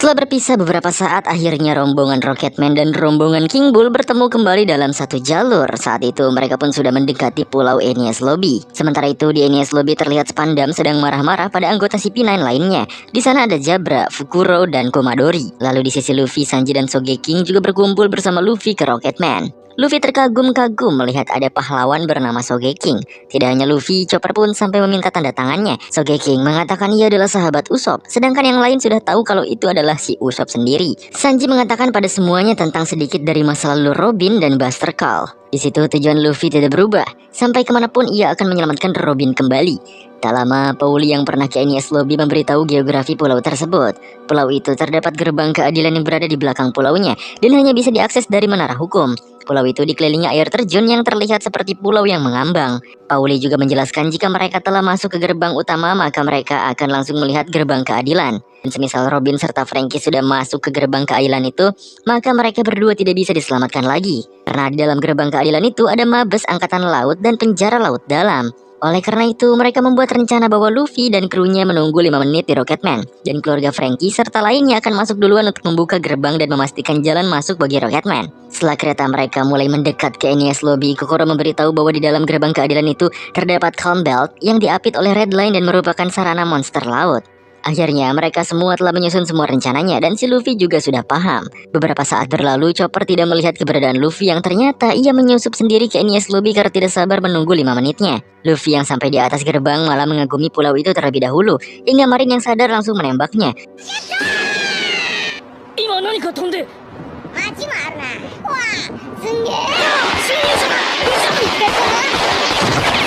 Setelah berpisah beberapa saat, akhirnya rombongan Rocketman dan rombongan King Bull bertemu kembali dalam satu jalur. Saat itu mereka pun sudah mendekati pulau Enies Lobby. Sementara itu di Enies Lobby terlihat Spandam sedang marah-marah pada anggota CP9 lainnya. Di sana ada Jabra, Fukuro, dan Komadori. Lalu di sisi Luffy, Sanji dan Sogeking juga berkumpul bersama Luffy ke Rocketman. Luffy terkagum-kagum melihat ada pahlawan bernama Sogeking. Tidak hanya Luffy, Chopper pun sampai meminta tanda tangannya. Sogeking mengatakan ia adalah sahabat Usopp, sedangkan yang lain sudah tahu kalau itu adalah si Usopp sendiri. Sanji mengatakan pada semuanya tentang sedikit dari masa lalu Robin dan Buster Call. Di situ tujuan Luffy tidak berubah, sampai kemanapun ia akan menyelamatkan Robin kembali. Tak lama, Pauli yang pernah ke Enies Lobby memberitahu geografi pulau tersebut. Pulau itu terdapat gerbang keadilan yang berada di belakang pulaunya dan hanya bisa diakses dari menara hukum. Pulau itu dikelilingi air terjun yang terlihat seperti pulau yang mengambang. Pauli juga menjelaskan jika mereka telah masuk ke gerbang utama, maka mereka akan langsung melihat gerbang keadilan. Dan semisal Robin serta Franky sudah masuk ke gerbang keadilan itu, maka mereka berdua tidak bisa diselamatkan lagi. Karena di dalam gerbang keadilan itu ada Mabes Angkatan Laut dan penjara laut dalam. Oleh karena itu, mereka membuat rencana bahwa Luffy dan krunya menunggu 5 menit di Rocketman, dan keluarga Franky serta lainnya akan masuk duluan untuk membuka gerbang dan memastikan jalan masuk bagi Rocketman. Setelah kereta mereka mulai mendekat ke Enies Lobby, Kokoro memberitahu bahwa di dalam gerbang keadilan itu terdapat Calm Belt yang diapit oleh Red Line dan merupakan sarana monster laut. Akhirnya mereka semua telah menyusun semua rencananya dan si Luffy juga sudah paham. Beberapa saat berlalu, Chopper tidak melihat keberadaan Luffy yang ternyata ia menyusup sendiri ke Enies Lobby karena tidak sabar menunggu 5 menitnya. Luffy yang sampai di atas gerbang malah mengagumi pulau itu terlebih dahulu, hingga Marin yang sadar langsung menembaknya.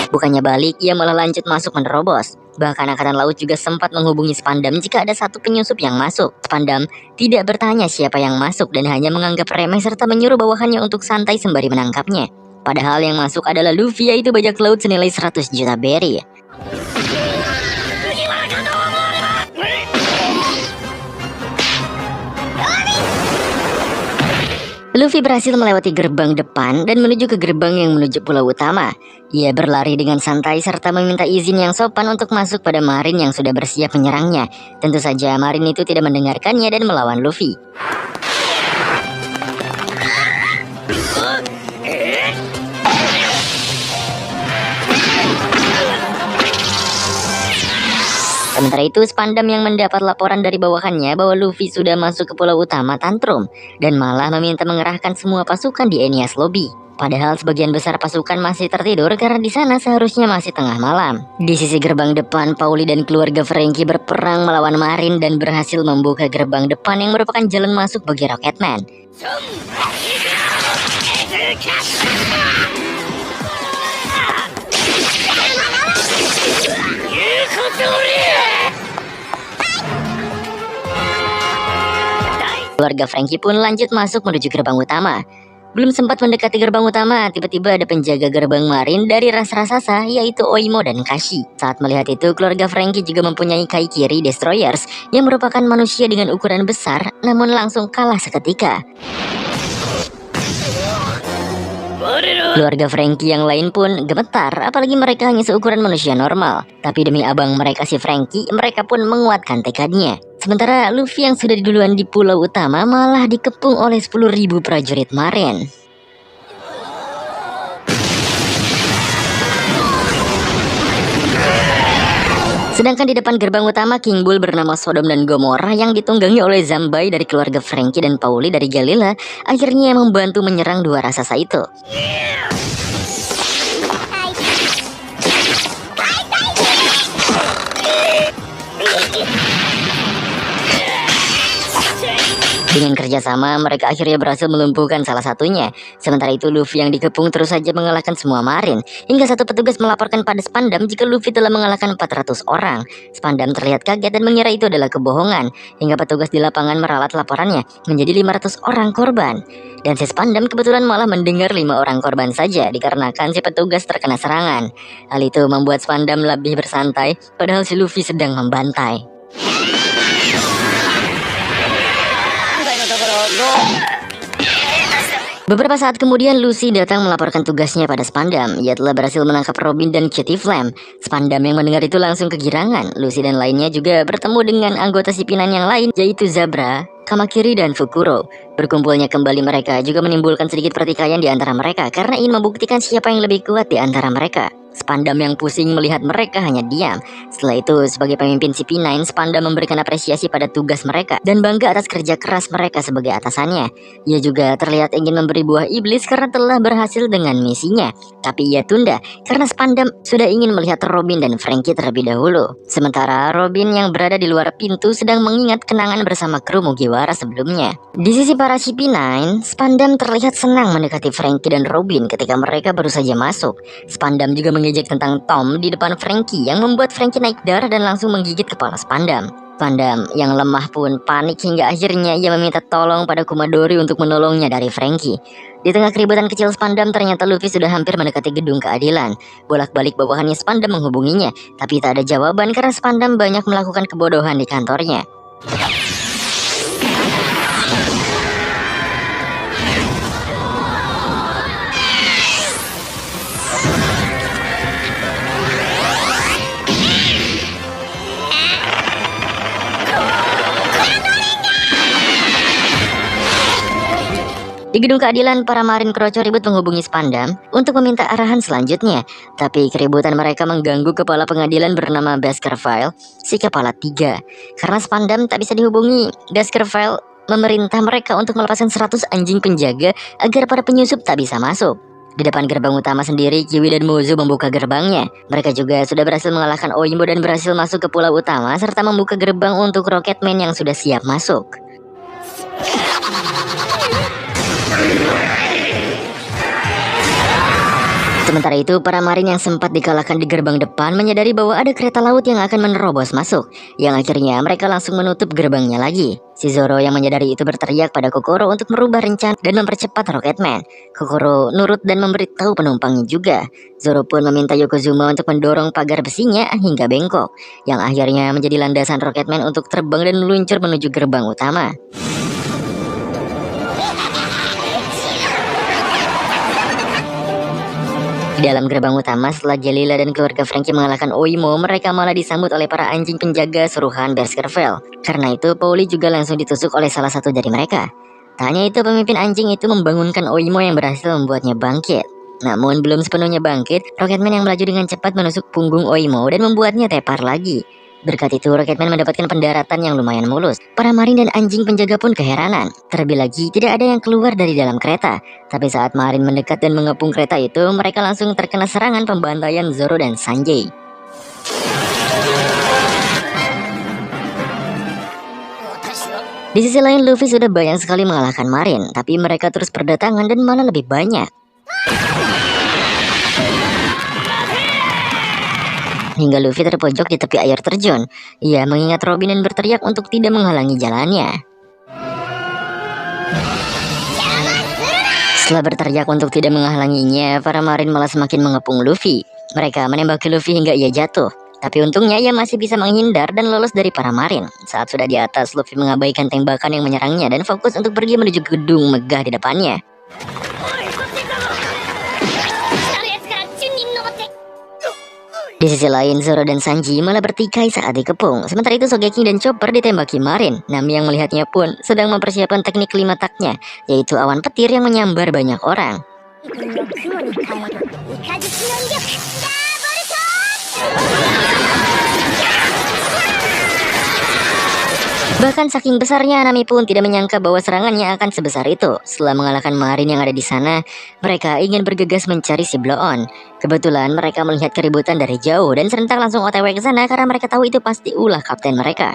Bukannya balik, ia malah lanjut masuk menerobos. Bahkan Angkatan Laut juga sempat menghubungi Spandam jika ada satu penyusup yang masuk. Spandam tidak bertanya siapa yang masuk dan hanya menganggap remeh serta menyuruh bawahannya untuk santai sembari menangkapnya. Padahal yang masuk adalah Luffy, yaitu bajak laut senilai 100 juta berry. Luffy berhasil melewati gerbang depan dan menuju ke gerbang yang menuju pulau utama. Ia berlari dengan santai serta meminta izin yang sopan untuk masuk pada Marin yang sudah bersiap menyerangnya. Tentu saja Marin itu tidak mendengarkannya dan melawan Luffy. Sementara itu, Spandam yang mendapat laporan dari bawahannya bahwa Luffy sudah masuk ke pulau utama tantrum dan malah meminta mengerahkan semua pasukan di Enies Lobby. Padahal sebagian besar pasukan masih tertidur karena di sana seharusnya masih tengah malam. Di sisi gerbang depan, Pauli dan keluarga Franky berperang melawan Marin dan berhasil membuka gerbang depan yang merupakan jalan masuk bagi Rocketman. Keluarga Franky pun lanjut masuk menuju gerbang utama. Belum sempat mendekati gerbang utama, tiba-tiba ada penjaga gerbang Marin dari ras raksasa, yaitu Oimo dan Kashi. Saat melihat itu, keluarga Franky juga mempunyai Kaikiri Destroyers yang merupakan manusia dengan ukuran besar, namun langsung kalah seketika. Keluarga Franky yang lain pun gemetar, apalagi mereka hanya seukuran manusia normal. Tapi demi abang mereka si Franky, mereka pun menguatkan tekadnya. Sementara Luffy yang sudah duluan di pulau utama malah dikepung oleh 10.000 prajurit Marin. Sedangkan di depan gerbang utama, King Bull bernama Sodom dan Gomorrah yang ditunggangi oleh Zambai dari keluarga Franky dan Pauli dari Galila akhirnya membantu menyerang dua raksasa itu. Dengan kerjasama, mereka akhirnya berhasil melumpuhkan salah satunya. Sementara itu, Luffy yang dikepung terus saja mengalahkan semua Marin. Hingga satu petugas melaporkan pada Spandam jika Luffy telah mengalahkan 400 orang. Spandam terlihat kaget dan mengira itu adalah kebohongan. Hingga petugas di lapangan meralat laporannya menjadi 500 orang korban. Dan si Spandam kebetulan malah mendengar 5 orang korban saja dikarenakan si petugas terkena serangan. Hal itu membuat Spandam lebih bersantai, padahal si Luffy sedang membantai. Beberapa saat kemudian Lucy datang melaporkan tugasnya pada Spandam. Ia telah berhasil menangkap Robin dan Kitty Flame. Spandam yang mendengar itu langsung kegirangan. Lucy dan lainnya juga bertemu dengan anggota CP9 yang lain, yaitu Zabra, Kamakiri, dan Fukuro. Berkumpulnya kembali mereka juga menimbulkan sedikit pertikaian di antara mereka karena ingin membuktikan siapa yang lebih kuat di antara mereka. Spandam yang pusing melihat mereka hanya diam. Setelah itu, sebagai pemimpin CP9, Spandam memberikan apresiasi pada tugas mereka dan bangga atas kerja keras mereka sebagai atasannya. Ia juga terlihat ingin memberi buah iblis karena telah berhasil dengan misinya. Tapi ia tunda karena Spandam sudah ingin melihat Robin dan Frankie terlebih dahulu. Sementara Robin yang berada di luar pintu sedang mengingat kenangan bersama kru Mugiwara sebelumnya. Di sisi para CP9, Spandam terlihat senang mendekati Frankie dan Robin ketika mereka baru saja masuk. Spandam juga mengejek tentang Tom di depan Frankie yang membuat Frankie naik darah dan langsung menggigit kepala Spandam. Spandam yang lemah pun panik hingga akhirnya ia meminta tolong pada Kumadori untuk menolongnya dari Frankie. Di tengah keributan kecil Spandam, ternyata Luffy sudah hampir mendekati gedung keadilan. Bolak-balik bawahannya Spandam menghubunginya, tapi tak ada jawaban karena Spandam banyak melakukan kebodohan di kantornya. Di gedung keadilan, para marin kroco ribut menghubungi Spandam untuk meminta arahan selanjutnya. Tapi keributan mereka mengganggu kepala pengadilan bernama Baskerville, si kepala 3. Karena Spandam tak bisa dihubungi, Baskerville memerintah mereka untuk melepaskan 100 anjing penjaga agar para penyusup tak bisa masuk. Di depan gerbang utama sendiri, Kiwi dan Muzu membuka gerbangnya. Mereka juga sudah berhasil mengalahkan Oimo dan berhasil masuk ke pulau utama serta membuka gerbang untuk Rocketman yang sudah siap masuk. Sementara itu, para marin yang sempat dikalahkan di gerbang depan menyadari bahwa ada kereta laut yang akan menerobos masuk, yang akhirnya mereka langsung menutup gerbangnya lagi. Si Zoro yang menyadari itu berteriak pada Kokoro untuk merubah rencana dan mempercepat Rocketman. Kokoro nurut dan memberitahu penumpangnya juga. Zoro pun meminta Yokozuna untuk mendorong pagar besinya hingga bengkok, yang akhirnya menjadi landasan Rocketman untuk terbang dan meluncur menuju gerbang utama. Di dalam gerbang utama, setelah Jalila dan keluarga Frankie mengalahkan Oimo, mereka malah disambut oleh para anjing penjaga suruhan Baskerville. Karena itu, Pauli juga langsung ditusuk oleh salah satu dari mereka. Tak hanya itu, pemimpin anjing itu membangunkan Oimo yang berhasil membuatnya bangkit. Namun belum sepenuhnya bangkit, Rocketman yang melaju dengan cepat menusuk punggung Oimo dan membuatnya tepar lagi. Berkat itu, Rocketman mendapatkan pendaratan yang lumayan mulus. Para marin dan anjing penjaga pun keheranan. Terlebih lagi, tidak ada yang keluar dari dalam kereta. Tapi saat marin mendekat dan mengepung kereta itu, mereka langsung terkena serangan pembantaian Zoro dan Sanjay. Di sisi lain, Luffy sudah banyak sekali mengalahkan marin, tapi mereka terus berdatangan dan malah lebih banyak. Hingga Luffy terpojok di tepi air terjun. Ia mengingat Robin dan berteriak untuk tidak menghalangi jalannya. Setelah berteriak untuk tidak menghalanginya, para marin malah semakin mengepung Luffy. Mereka menembaki Luffy hingga ia jatuh. Tapi untungnya ia masih bisa menghindar dan lolos dari para marin. Saat sudah di atas, Luffy mengabaikan tembakan yang menyerangnya dan fokus untuk pergi menuju gedung megah di depannya. Di sisi lain, Zoro dan Sanji malah bertikai saat dikepung. Sementara itu, Sogeking dan Chopper ditembaki marin. Nami yang melihatnya pun sedang mempersiapkan teknik klimataknya, yaitu awan petir yang menyambar banyak orang. Bahkan saking besarnya, Nami pun tidak menyangka bahwa serangannya akan sebesar itu. Setelah mengalahkan marin yang ada di sana, mereka ingin bergegas mencari si Blow-on. Kebetulan mereka melihat keributan dari jauh dan serentak langsung OTW ke sana karena mereka tahu itu pasti ulah kapten mereka.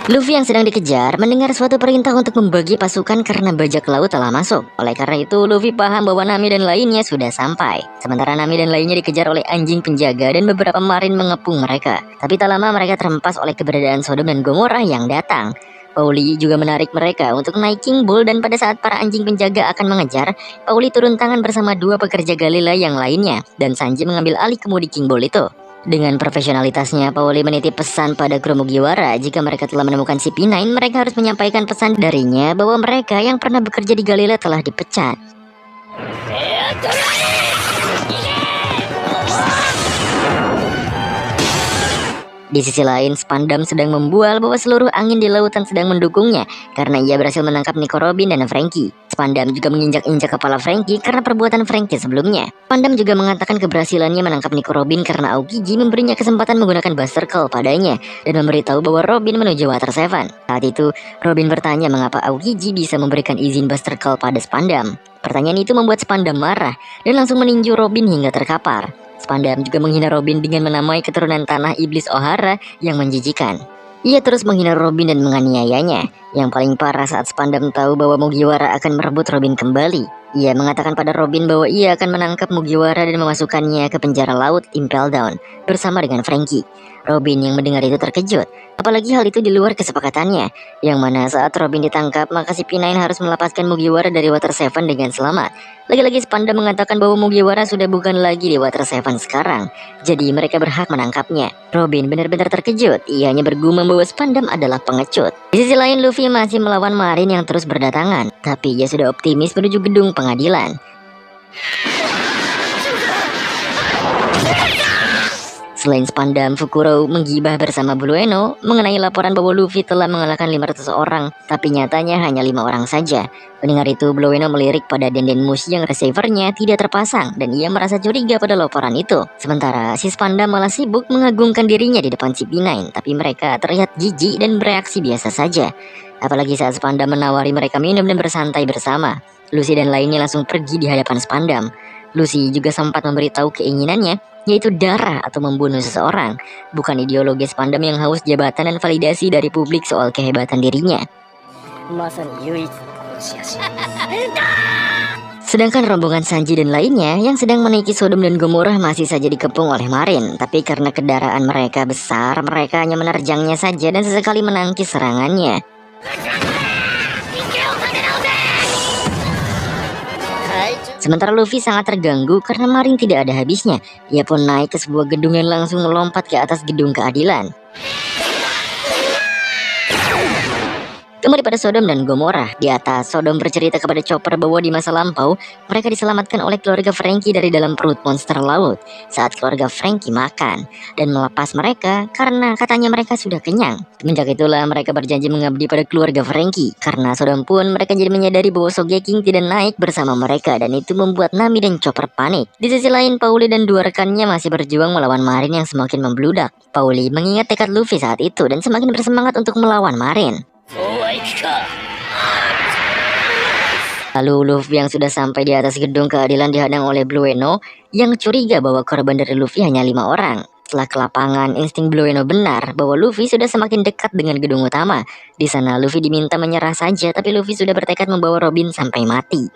Luffy yang sedang dikejar mendengar suatu perintah untuk membagi pasukan karena bajak laut telah masuk. Oleh karena itu, Luffy paham bahwa Nami dan lainnya sudah sampai. Sementara Nami dan lainnya dikejar oleh anjing penjaga dan beberapa marin mengepung mereka. Tapi tak lama mereka terhempas oleh keberadaan Sodom dan Gomorrah yang datang. Pauli juga menarik mereka untuk naik King Bull dan pada saat para anjing penjaga akan mengejar, Pauli turun tangan bersama dua pekerja Galila yang lainnya dan Sanji mengambil alih kemudi King Bull itu. Dengan profesionalitasnya, Pauli menitip pesan pada kru Mugiwara. Jika mereka telah menemukan si P9, mereka harus menyampaikan pesan darinya bahwa mereka yang pernah bekerja di Galila telah dipecat. Di sisi lain, Spandam sedang membual bahwa seluruh angin di lautan sedang mendukungnya karena ia berhasil menangkap Nico Robin dan Franky. Spandam juga menginjak-injak kepala Franky karena perbuatan Franky sebelumnya. Spandam juga mengatakan keberhasilannya menangkap Nico Robin karena Aokiji memberinya kesempatan menggunakan Buster Call padanya dan memberitahu bahwa Robin menuju Water Seven. Saat itu, Robin bertanya mengapa Aokiji bisa memberikan izin Buster Call pada Spandam. Pertanyaan itu membuat Spandam marah dan langsung meninju Robin hingga terkapar. Spandam juga menghina Robin dengan menamai keturunan tanah iblis Ohara yang menjijikan. Ia terus menghina Robin dan menganiayanya. Yang paling parah saat Spandam tahu bahwa Mugiwara akan merebut Robin kembali. Ia mengatakan pada Robin bahwa ia akan menangkap Mugiwara dan memasukkannya ke penjara laut Impel Down bersama dengan Franky. Robin yang mendengar itu terkejut. Apalagi hal itu di luar kesepakatannya. Yang mana saat Robin ditangkap, maka si P9 harus melepaskan Mugiwara dari Water Seven dengan selamat. Lagi-lagi Spandam mengatakan bahwa Mugiwara sudah bukan lagi di Water Seven sekarang. Jadi mereka berhak menangkapnya. Robin benar-benar terkejut. Ia hanya bergumam bahwa Spandam adalah pengecut. Di sisi lain, Luffy masih melawan Marin yang terus berdatangan. Tapi ia sudah optimis menuju gedung pengadilan. Selain Spandam, Fukuro menggibah bersama Blue Eno mengenai laporan bahwa Luffy telah mengalahkan 500 orang, tapi nyatanya hanya 5 orang saja. Mendengar itu, Blue Eno melirik pada Dendenmushi yang receivernya tidak terpasang dan ia merasa curiga pada laporan itu. Sementara si Spandam malah sibuk mengagungkan dirinya di depan si P9, tapi mereka terlihat jijik dan bereaksi biasa saja. Apalagi saat Spandam menawari mereka minum dan bersantai bersama. Lucy dan lainnya langsung pergi di hadapan Spandam. Lucy juga sempat memberitahu keinginannya, yaitu darah atau membunuh seseorang, bukan ideologi Spandam yang haus jabatan dan validasi dari publik soal kehebatan dirinya. Sedangkan rombongan Sanji dan lainnya yang sedang menaiki Sodom dan Gomorrah masih saja dikepung oleh Marin, tapi karena kendaraan mereka besar, mereka hanya menerjangnya saja dan sesekali menangkis serangannya. Sementara Luffy sangat terganggu karena Marin tidak ada habisnya. Ia pun naik ke sebuah gedung dan langsung melompat ke atas gedung keadilan. Kembali pada Sodom dan Gomorrah. Di atas, Sodom bercerita kepada Chopper bahwa di masa lampau mereka diselamatkan oleh keluarga Franky dari dalam perut monster laut saat keluarga Franky makan dan melepas mereka karena katanya mereka sudah kenyang. Semenjak itulah mereka berjanji mengabdi pada keluarga Franky. Karena Sodom pun mereka jadi menyadari bahwa Sogeking tidak naik bersama mereka dan itu membuat Nami dan Chopper panik. Di sisi lain, Pauli dan dua rekannya masih berjuang melawan Marin yang semakin membludak. Pauli mengingat tekad Luffy saat itu dan semakin bersemangat untuk melawan Marin. Lalu Luffy yang sudah sampai di atas gedung keadilan dihadang oleh Blue Eno yang curiga bahwa korban dari Luffy hanya 5 orang. Setelah ke lapangan, insting Blue Eno benar bahwa Luffy sudah semakin dekat dengan gedung utama. Di sana Luffy diminta menyerah saja, tapi Luffy sudah bertekad membawa Robin sampai mati.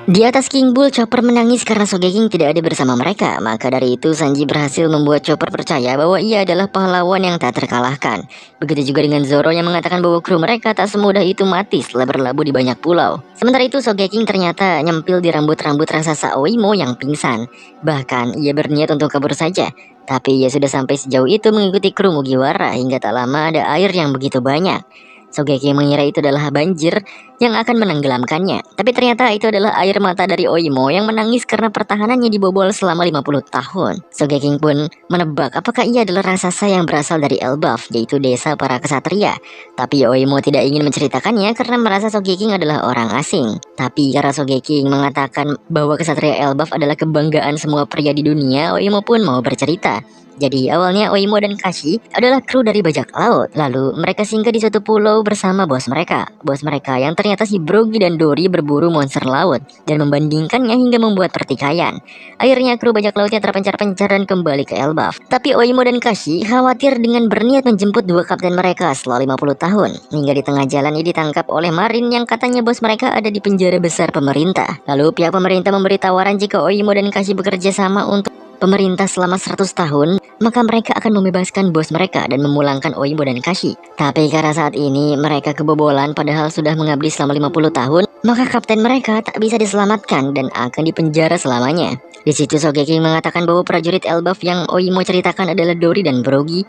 Di atas King Bull, Chopper menangis karena Sogeking tidak ada bersama mereka. Maka dari itu Sanji berhasil membuat Chopper percaya bahwa ia adalah pahlawan yang tak terkalahkan. Begitu juga dengan Zoro yang mengatakan bahwa kru mereka tak semudah itu mati setelah berlabuh di banyak pulau. Sementara itu Sogeking ternyata nyempil di rambut-rambut raksasa Oimo yang pingsan. Bahkan ia berniat untuk kabur saja. Tapi ia sudah sampai sejauh itu mengikuti kru Mugiwara hingga tak lama ada air yang begitu banyak. Sogeking mengira itu adalah banjir yang akan menenggelamkannya. Tapi ternyata itu adalah air mata dari Oimo yang menangis karena pertahanannya dibobol selama 50 tahun. Sogeking pun menebak apakah ia adalah raksasa yang berasal dari Elbaf, yaitu desa para kesatria. Tapi Oimo tidak ingin menceritakannya karena merasa Sogeking adalah orang asing. Tapi karena Sogeking mengatakan bahwa kesatria Elbaf adalah kebanggaan semua pria di dunia, Oimo pun mau bercerita. Jadi awalnya Oimo dan Kashi adalah kru dari bajak laut. Lalu mereka singgah di suatu pulau bersama bos mereka. Bos mereka yang ternyata si Brogy dan Dory berburu monster laut dan membandingkannya hingga membuat pertikaian. Akhirnya kru bajak lautnya terpencar-pencar dan kembali ke Elbaf. Tapi Oimo dan Kashi khawatir dengan berniat menjemput dua kapten mereka setelah 50 tahun. Hingga di tengah jalan ini ditangkap oleh Marin yang katanya bos mereka ada di penjara besar pemerintah. Lalu pihak pemerintah memberi tawaran jika Oimo dan Kashi bekerja sama untuk pemerintah selama 100 tahun, maka mereka akan membebaskan bos mereka dan memulangkan Oimo dan Kashi. Tapi karena saat ini mereka kebobolan padahal sudah mengabdi selama 50 tahun, maka kapten mereka tak bisa diselamatkan dan akan dipenjara selamanya. Di situ Sogeking mengatakan bahwa prajurit Elbaf yang Oimo ceritakan adalah Dori dan Brogy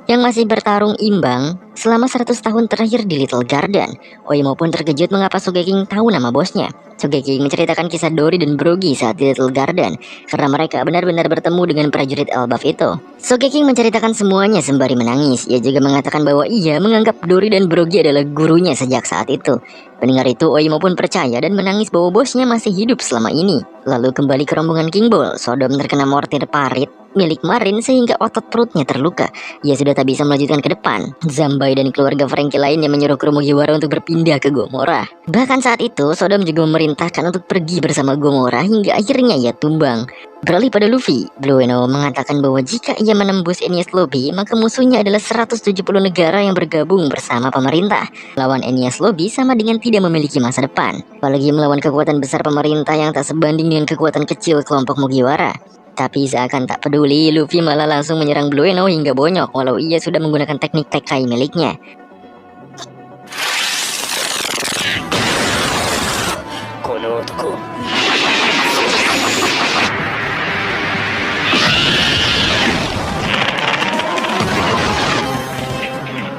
yang masih bertarung imbang selama 100 tahun terakhir di Little Garden. Oimo pun terkejut mengapa Sogeking tahu nama bosnya. Sogeking menceritakan kisah Dori dan Brogy saat di Little Garden karena mereka benar-benar bertemu dengan prajurit Elbaf itu. Sogeking menceritakan semuanya sembari menangis. Ia juga mengatakan bahwa ia menganggap Dori dan Brogy adalah gurunya sejak saat itu. Mendengar itu, Oimo pun percaya dan menangis bahwa bosnya masih hidup selama ini. Lalu kembali ke rombongan King Bull. Sodom terkena mortir parit milik Marin sehingga otot perutnya terluka. Ia sudah tak bisa melanjutkan ke depan. Zambai dan keluarga Franky lainnya menyuruh kru Mugiwara untuk berpindah ke Gomora. Bahkan saat itu, Sodom juga memerintahkan untuk pergi bersama Gomora hingga akhirnya ia tumbang. Beralih pada Luffy, Blueno mengatakan bahwa jika ia menembus Enies Lobby, maka musuhnya adalah 170 negara yang bergabung bersama pemerintah. Lawan Enies Lobby sama dengan tidak memiliki masa depan. Apalagi melawan kekuatan besar pemerintah yang tak sebanding dengan kekuatan kecil kelompok Mugiwara. Tapi seakan tak peduli, Luffy malah langsung menyerang Blueno hingga bonyok walau ia sudah menggunakan teknik Tekai miliknya.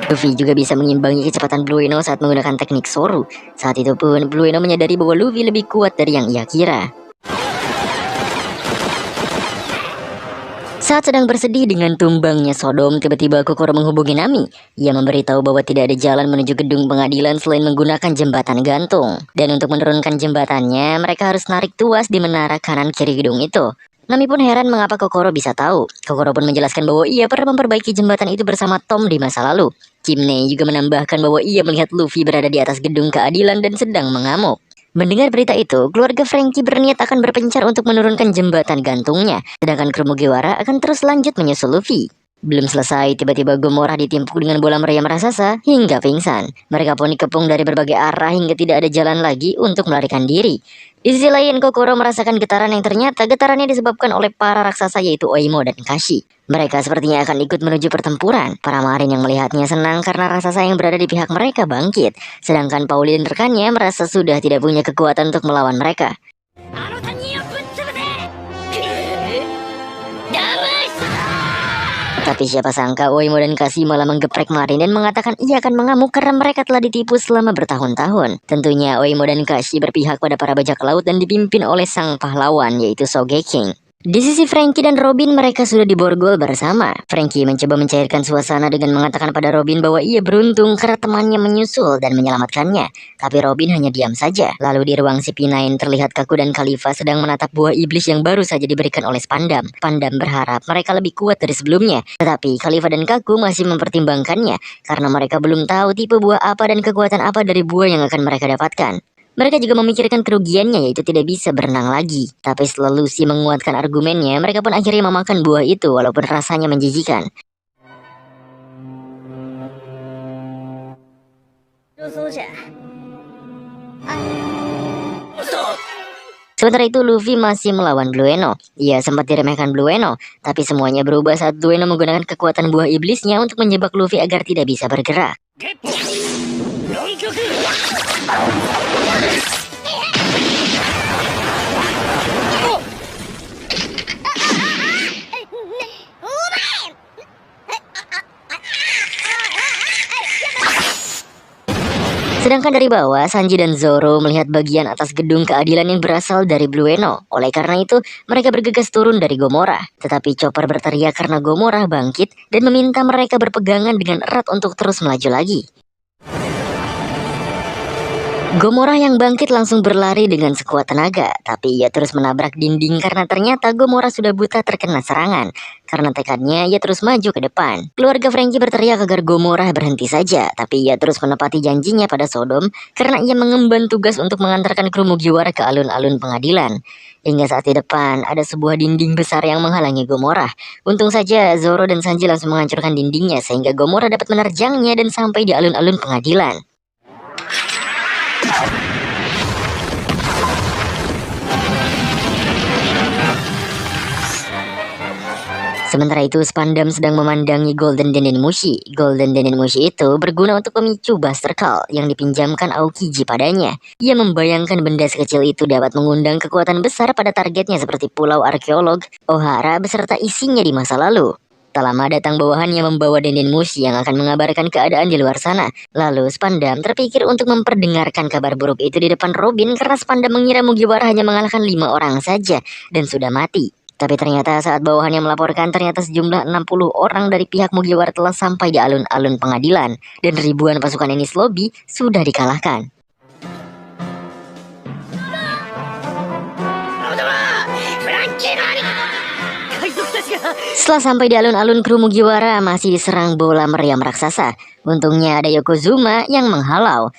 Luffy juga bisa mengimbangi kecepatan Blueno saat menggunakan teknik Soru. Saat itu pun Blueno menyadari bahwa Luffy lebih kuat dari yang ia kira. Saat sedang bersedih dengan tumbangnya Sodom, tiba-tiba Kokoro menghubungi Nami. Ia memberitahu bahwa tidak ada jalan menuju gedung pengadilan selain menggunakan jembatan gantung. Dan untuk menurunkan jembatannya, mereka harus narik tuas di menara kanan kiri gedung itu. Nami pun heran mengapa Kokoro bisa tahu. Kokoro pun menjelaskan bahwa ia pernah memperbaiki jembatan itu bersama Tom di masa lalu. Chimney juga menambahkan bahwa ia melihat Luffy berada di atas gedung keadilan dan sedang mengamuk. Mendengar berita itu, keluarga Franky berniat akan berpencar untuk menurunkan jembatan gantungnya, sedangkan kru Mugiwara akan terus lanjut menyusul Luffy. Belum selesai, tiba-tiba Gomora ditimpuk dengan bola meriam raksasa hingga pingsan. Mereka pun dikepung dari berbagai arah hingga tidak ada jalan lagi untuk melarikan diri. Di sisi lain, Kokoro merasakan getaran yang ternyata getarannya disebabkan oleh para raksasa yaitu Oimo dan Kashi. Mereka sepertinya akan ikut menuju pertempuran. Para marin yang melihatnya senang karena raksasa yang berada di pihak mereka bangkit. Sedangkan Pauli dan rekannya merasa sudah tidak punya kekuatan untuk melawan mereka. Tapi siapa sangka Oimo dan Kashi malah menggeprek Marin dan mengatakan ia akan mengamuk karena mereka telah ditipu selama bertahun-tahun. Tentunya Oimo dan Kashi berpihak pada para bajak laut dan dipimpin oleh sang pahlawan yaitu Sogeking. Di sisi Franky dan Robin, mereka sudah diborgol bersama. Franky mencoba mencairkan suasana dengan mengatakan pada Robin bahwa ia beruntung karena temannya menyusul dan menyelamatkannya. Tapi Robin hanya diam saja. Lalu di ruang CP9 terlihat Kaku dan Khalifa sedang menatap buah iblis yang baru saja diberikan oleh Spandam. Spandam berharap mereka lebih kuat dari sebelumnya. Tetapi Khalifa dan Kaku masih mempertimbangkannya karena mereka belum tahu tipe buah apa dan kekuatan apa dari buah yang akan mereka dapatkan. Mereka juga memikirkan kerugiannya yaitu tidak bisa berenang lagi. Tapi setelah Lucy menguatkan argumennya, mereka pun akhirnya memakan buah itu walaupun rasanya menjijikan. Sementara itu Luffy masih melawan Blueno. Ia sempat diremehkan Blueno, tapi semuanya berubah saat Blueno menggunakan kekuatan buah iblisnya untuk menjebak Luffy agar tidak bisa bergerak. Sedangkan dari bawah, Sanji dan Zoro melihat bagian atas gedung keadilan yang berasal dari Blueno. Oleh karena itu, mereka bergegas turun dari Gomora. Tetapi Chopper berteriak karena Gomora bangkit dan meminta mereka berpegangan dengan erat untuk terus melaju lagi. Gomora yang bangkit langsung berlari dengan sekuat tenaga, tapi ia terus menabrak dinding karena ternyata Gomora sudah buta terkena serangan. Karena tekadnya, ia terus maju ke depan. Keluarga Franky berteriak agar Gomora berhenti saja, tapi ia terus menepati janjinya pada Sodom karena ia mengemban tugas untuk mengantarkan kru Mugiwara ke alun-alun pengadilan. Hingga saat di depan, ada sebuah dinding besar yang menghalangi Gomora. Untung saja Zoro dan Sanji langsung menghancurkan dindingnya sehingga Gomora dapat menerjangnya dan sampai di alun-alun pengadilan. Sementara itu, Spandam sedang memandangi Golden Dendenmushi. Golden Dendenmushi itu berguna untuk memicu Buster Call yang dipinjamkan Aokiji padanya. Ia membayangkan benda sekecil itu dapat mengundang kekuatan besar pada targetnya seperti Pulau Arkeolog, Ohara beserta isinya di masa lalu. Tak lama datang bawahan yang membawa Dendenmushi yang akan mengabarkan keadaan di luar sana. Lalu Spandam terpikir untuk memperdengarkan kabar buruk itu di depan Robin karena Spandam mengira Mugiwara hanya mengalahkan 5 orang saja dan sudah mati. Tapi ternyata saat bawahannya melaporkan ternyata sejumlah 60 orang dari pihak Mugiwara telah sampai di alun-alun pengadilan dan ribuan pasukan Enies Lobby sudah dikalahkan. Setelah sampai di alun-alun, kru Mugiwara masih diserang bola meriam raksasa. Untungnya ada Yokozuna yang menghalau.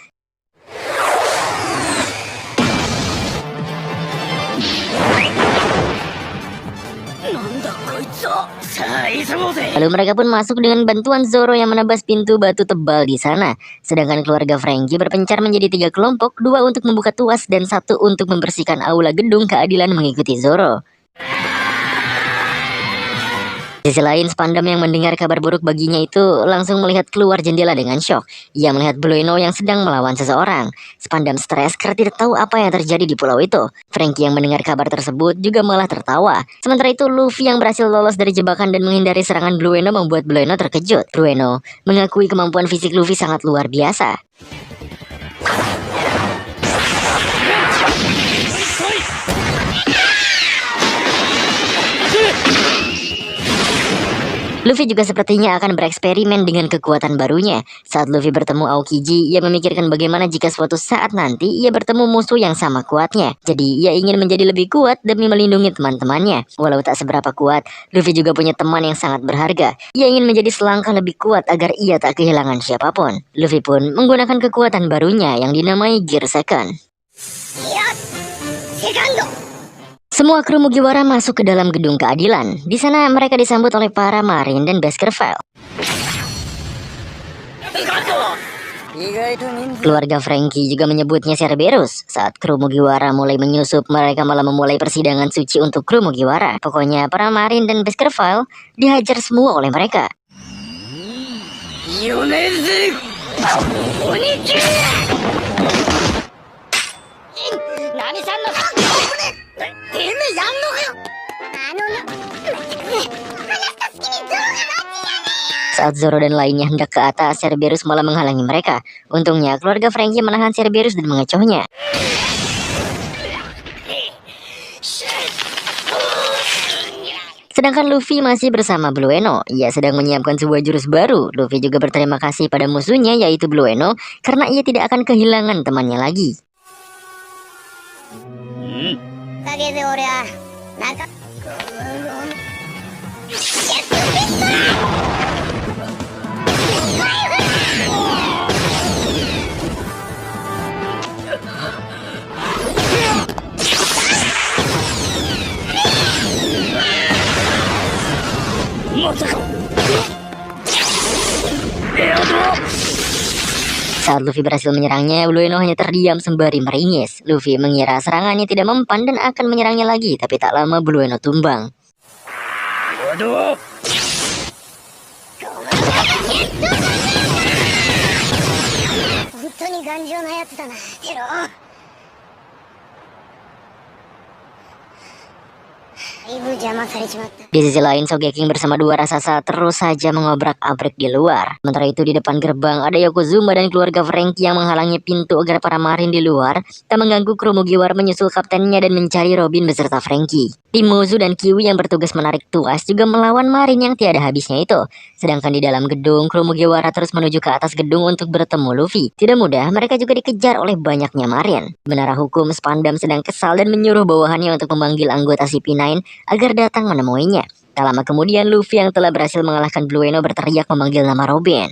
Lalu mereka pun masuk dengan bantuan Zoro yang menebas pintu batu tebal di sana. Sedangkan keluarga Franky berpencar menjadi 3 kelompok, 2 untuk membuka tuas dan 1 untuk membersihkan aula gedung keadilan mengikuti Zoro. Di sisi lain, Spandam yang mendengar kabar buruk baginya itu langsung melihat keluar jendela dengan syok. Ia melihat Blueno yang sedang melawan seseorang. Spandam stres karena tidak tahu apa yang terjadi di pulau itu. Franky yang mendengar kabar tersebut juga malah tertawa. Sementara itu, Luffy yang berhasil lolos dari jebakan dan menghindari serangan Blueno membuat Blueno terkejut. Blueno mengakui kemampuan fisik Luffy sangat luar biasa. Luffy juga sepertinya akan bereksperimen dengan kekuatan barunya. Saat Luffy bertemu Aokiji, ia memikirkan bagaimana jika suatu saat nanti ia bertemu musuh yang sama kuatnya. Jadi ia ingin menjadi lebih kuat demi melindungi teman-temannya. Walau tak seberapa kuat, Luffy juga punya teman yang sangat berharga. Ia ingin menjadi selangkah lebih kuat agar ia tak kehilangan siapapun. Luffy pun menggunakan kekuatan barunya yang dinamai Gear Second. Semua kru Mugiwara masuk ke dalam gedung keadilan. Di sana mereka disambut oleh para Marine dan Baskerville. Keluarga Franky juga menyebutnya Cerberus. Saat kru Mugiwara mulai menyusup, mereka malah memulai persidangan suci untuk kru Mugiwara. Pokoknya para Marine dan Baskerville dihajar semua oleh mereka. Saat Zoro dan lainnya hendak ke atas, Cerberus malah menghalangi mereka. Untungnya keluarga Franky menahan Cerberus dan mengecohnya. Sedangkan Luffy masih bersama Blueno. Ia sedang menyiapkan sebuah jurus baru. Luffy juga berterima kasih pada musuhnya yaitu Blueno karena ia tidak akan kehilangan temannya lagi. Saat Luffy berhasil menyerangnya, Blueno hanya terdiam sembari meringis. Luffy mengira serangannya tidak mempan dan akan menyerangnya lagi, tapi tak lama Blueno tumbang. Di sisi lain, Sogeking bersama 2 raksasa terus saja mengobrak-abrik di luar. Sementara itu di depan gerbang ada Yokozuna dan keluarga Franky yang menghalangi pintu agar para Marine di luar tak mengganggu kru Mugiwara menyusul kaptennya dan mencari Robin beserta Franky. Tim Mozu dan Kiwi yang bertugas menarik tuas juga melawan Marine yang tiada habisnya itu. Sedangkan di dalam gedung, kru Mugiwara terus menuju ke atas gedung untuk bertemu Luffy. Tidak mudah, mereka juga dikejar oleh banyaknya Marine. Menara hukum, Spandam sedang kesal dan menyuruh bawahannya untuk memanggil anggota CP9 agar datang menemuinya. Tak lama kemudian, Luffy yang telah berhasil mengalahkan Blueno berteriak memanggil nama Robin.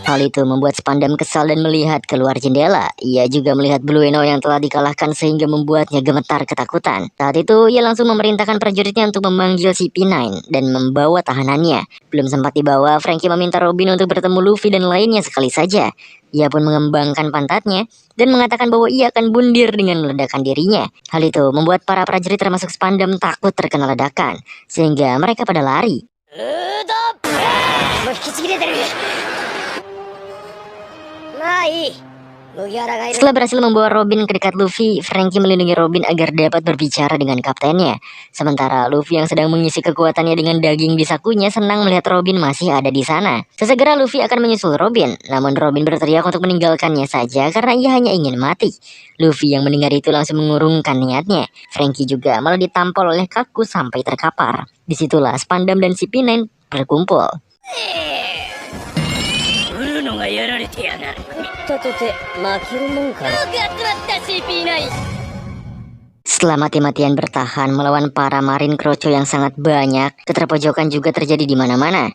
Hal itu membuat Spandam kesal dan melihat keluar jendela. Ia juga melihat Blueno yang telah dikalahkan sehingga membuatnya gemetar ketakutan. Saat itu ia langsung memerintahkan prajuritnya untuk memanggil CP9 dan membawa tahanannya. Belum sempat dibawa, Franky meminta Robin untuk bertemu Luffy dan lainnya sekali saja. Ia pun mengembangkan pantatnya dan mengatakan bahwa ia akan bundir dengan meledakkan dirinya. Hal itu membuat para prajurit termasuk Spandam takut terkena ledakan, sehingga mereka pada lari. Setelah berhasil membawa Robin ke dekat Luffy, Franky melindungi Robin agar dapat berbicara dengan kaptennya. Sementara Luffy yang sedang mengisi kekuatannya dengan daging di sakunya senang melihat Robin masih ada di sana. Sesegera Luffy akan menyusul Robin, namun Robin berteriak untuk meninggalkannya saja karena ia hanya ingin mati. Luffy yang mendengar itu langsung mengurungkan niatnya. Franky juga malah ditampol oleh Kaku sampai terkapar. Disitulah Spandam dan si P9 berkumpul. Setelah mati-matian bertahan melawan para marin kroco yang sangat banyak, keterpojokan juga terjadi di mana-mana.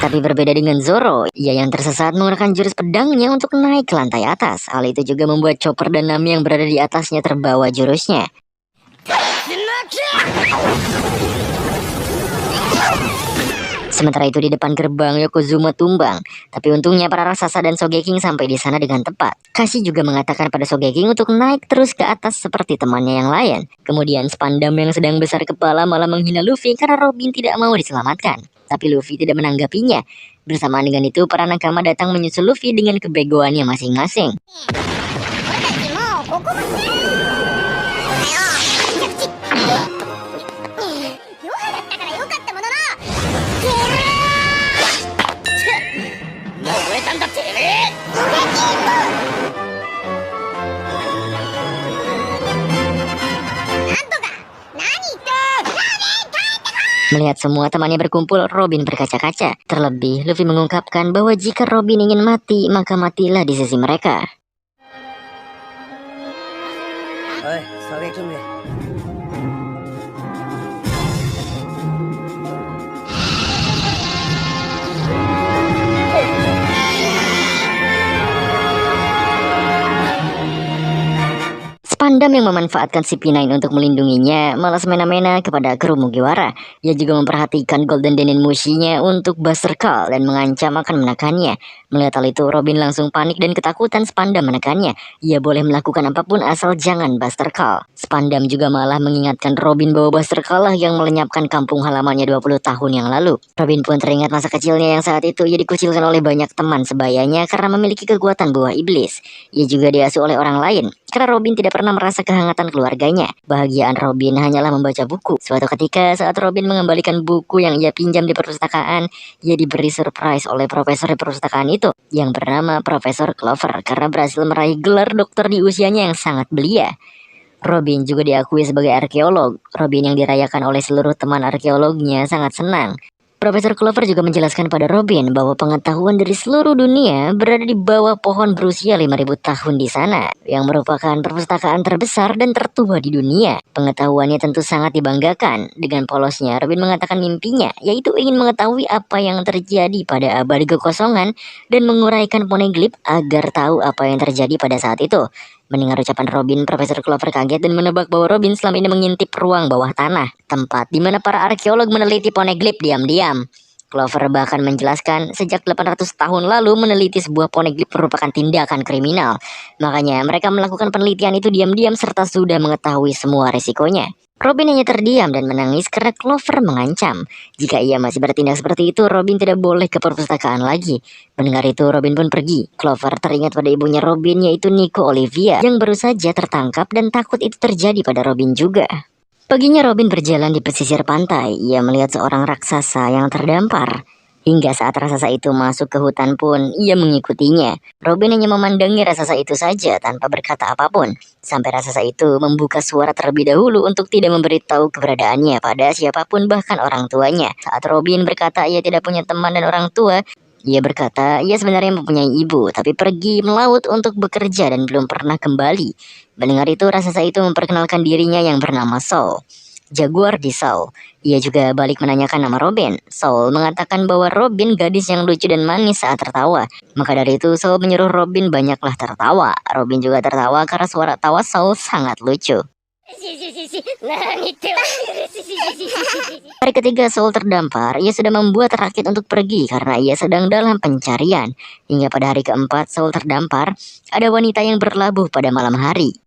Tapi berbeda dengan Zoro, ia yang tersesat menggunakan jurus pedangnya untuk naik ke lantai atas. Hal itu juga membuat Chopper dan Nami yang berada di atasnya terbawa jurusnya. Sementara itu di depan gerbang Yokozuna tumbang, tapi untungnya para raksasa dan Sogeking sampai di sana dengan tepat. Kashi juga mengatakan pada Sogeking untuk naik terus ke atas seperti temannya yang lain. Kemudian Spandam yang sedang besar kepala malah menghina Luffy karena Robin tidak mau diselamatkan. Tapi Luffy tidak menanggapinya. Bersamaan dengan itu para nakama datang menyusul Luffy dengan kebegoannya masing-masing. Melihat semua temannya berkumpul, Robin berkaca-kaca. Terlebih, Luffy mengungkapkan bahwa jika Robin ingin mati, maka matilah di sisi mereka. Spandam yang memanfaatkan si P9 untuk melindunginya malah semena-mena kepada kru Mugiwara. Ia juga memperhatikan Golden Denin Mushi-nya untuk Buster Call dan mengancam akan menekannya. Melihat hal itu, Robin langsung panik dan ketakutan Spandam menekannya. Ia boleh melakukan apapun asal jangan Buster Call. Spandam juga malah mengingatkan Robin bahwa Buster Call lah yang melenyapkan kampung halamannya 20 tahun yang lalu. Robin pun teringat masa kecilnya yang saat itu ia dikucilkan oleh banyak teman sebayanya karena memiliki kekuatan buah iblis. Ia juga diasuh oleh orang lain. Karena Robin tidak pernah merasa kehangatan keluarganya. Bahagiaan Robin hanyalah membaca buku. Suatu ketika saat Robin mengembalikan buku yang ia pinjam di perpustakaan, ia diberi surprise oleh profesor di perpustakaan itu yang bernama Profesor Clover karena berhasil meraih gelar dokter di usianya yang sangat belia. Robin juga diakui sebagai arkeolog. Robin yang dirayakan oleh seluruh teman arkeolognya sangat senang. Profesor Clover juga menjelaskan pada Robin bahwa pengetahuan dari seluruh dunia berada di bawah pohon berusia 5.000 tahun di sana, yang merupakan perpustakaan terbesar dan tertua di dunia. Pengetahuannya tentu sangat dibanggakan. Dengan polosnya, Robin mengatakan mimpinya, yaitu ingin mengetahui apa yang terjadi pada abad kekosongan dan menguraikan poneglyph agar tahu apa yang terjadi pada saat itu. Mendengar ucapan Robin, Profesor Clover kaget dan menebak bahwa Robin selama ini mengintip ruang bawah tanah, tempat di mana para arkeolog meneliti poneglyph diam-diam. Clover bahkan menjelaskan sejak 800 tahun lalu meneliti sebuah poneglyph merupakan tindakan kriminal. Makanya mereka melakukan penelitian itu diam-diam serta sudah mengetahui semua resikonya. Robin hanya terdiam dan menangis karena Clover mengancam. Jika ia masih bertindak seperti itu, Robin tidak boleh ke perpustakaan lagi. Mendengar itu, Robin pun pergi. Clover teringat pada ibunya Robin, yaitu Nico Olivia, yang baru saja tertangkap dan takut itu terjadi pada Robin juga. Paginya Robin berjalan di pesisir pantai. Ia melihat seorang raksasa yang terdampar. Hingga saat raksasa itu masuk ke hutan pun, ia mengikutinya. Robin hanya memandangi raksasa itu saja tanpa berkata apapun. Sampai raksasa itu membuka suara terlebih dahulu untuk tidak memberitahu keberadaannya pada siapapun, bahkan orang tuanya. Saat Robin berkata ia tidak punya teman dan orang tua, ia berkata ia sebenarnya mempunyai ibu, tapi pergi melaut untuk bekerja dan belum pernah kembali. Mendengar itu, raksasa itu memperkenalkan dirinya yang bernama Soul. jaguar di Seoul. Ia juga balik menanyakan nama Robin. Seoul mengatakan bahwa Robin gadis yang lucu dan manis saat tertawa. Maka dari itu Seoul menyuruh Robin banyaklah tertawa. Robin juga tertawa karena suara tawa Seoul sangat lucu. Hari ketiga Seoul terdampar, ia sudah membuat rakit untuk pergi karena ia sedang dalam pencarian. Hingga pada hari keempat Seoul terdampar, ada wanita yang berlabuh pada malam hari.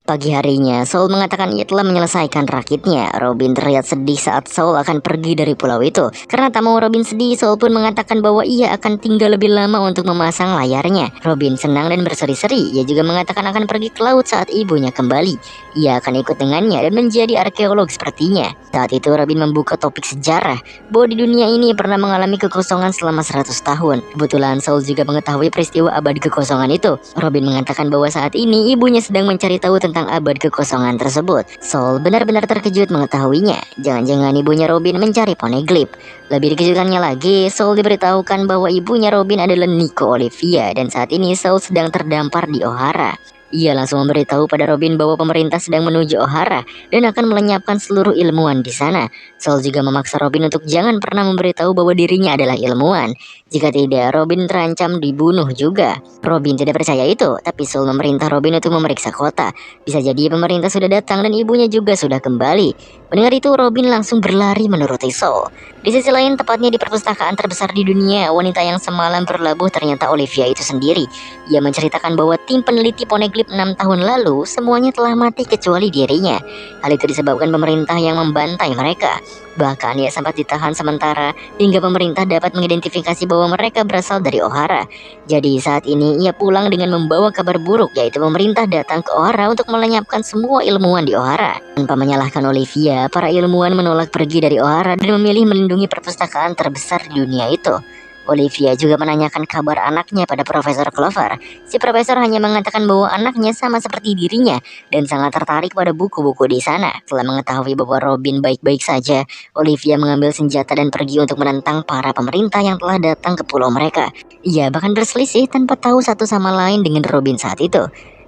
Pagi harinya, Seoul mengatakan ia telah menyelesaikan rakitnya. Robin terlihat sedih saat Seoul akan pergi dari pulau itu. Karena tak mau Robin sedih, Seoul pun mengatakan bahwa ia akan tinggal lebih lama untuk memasang layarnya. Robin senang dan berseri-seri. Ia juga mengatakan akan pergi ke laut saat ibunya kembali. Ia akan ikut dengannya dan menjadi arkeolog sepertinya. Saat itu Robin membuka topik sejarah bahwa di dunia ini pernah mengalami kekosongan selama 100 tahun. Kebetulan Seoul juga mengetahui peristiwa abadi kekosongan itu. Robin mengatakan bahwa saat ini ibunya sedang mencari tahu tentang abad kekosongan tersebut. Seoul benar-benar terkejut mengetahuinya. Jangan-jangan ibunya Robin mencari poneglyph. Lebih dikejutkannya lagi, Seoul diberitahukan bahwa ibunya Robin adalah Nico Olivia dan saat ini Seoul sedang terdampar di Ohara. Ia langsung memberitahu pada Robin bahwa pemerintah sedang menuju Ohara dan akan melenyapkan seluruh ilmuwan di sana. Seoul juga memaksa Robin untuk jangan pernah memberitahu bahwa dirinya adalah ilmuwan. Jika tidak, Robin terancam dibunuh juga. Robin tidak percaya itu, tapi Seoul memerintah Robin untuk memeriksa kota. Bisa jadi pemerintah sudah datang dan ibunya juga sudah kembali. Mendengar itu, Robin langsung berlari menuruti Seoul. Di sisi lain, tepatnya di perpustakaan terbesar di dunia, wanita yang semalam berlabuh ternyata Olivia itu sendiri. Ia menceritakan bahwa tim peneliti poneglyph 6 tahun lalu semuanya telah mati kecuali dirinya. Hal itu disebabkan pemerintah yang membantai mereka. Bahkan ia sempat ditahan sementara hingga pemerintah dapat mengidentifikasi bahwa mereka berasal dari Ohara. Jadi saat ini ia pulang dengan membawa kabar buruk, yaitu pemerintah datang ke Ohara untuk melenyapkan semua ilmuwan di Ohara. Tanpa menyalahkan Olivia, para ilmuwan menolak pergi dari Ohara dan memilih melindungi perpustakaan terbesar di dunia itu. Olivia juga menanyakan kabar anaknya pada Profesor Clover. Si profesor hanya mengatakan bahwa anaknya sama seperti dirinya dan sangat tertarik pada buku-buku di sana. Setelah mengetahui bahwa Robin baik-baik saja, Olivia mengambil senjata dan pergi untuk menentang para pemerintah yang telah datang ke pulau mereka. Ia bahkan berselisih tanpa tahu satu sama lain dengan Robin saat itu.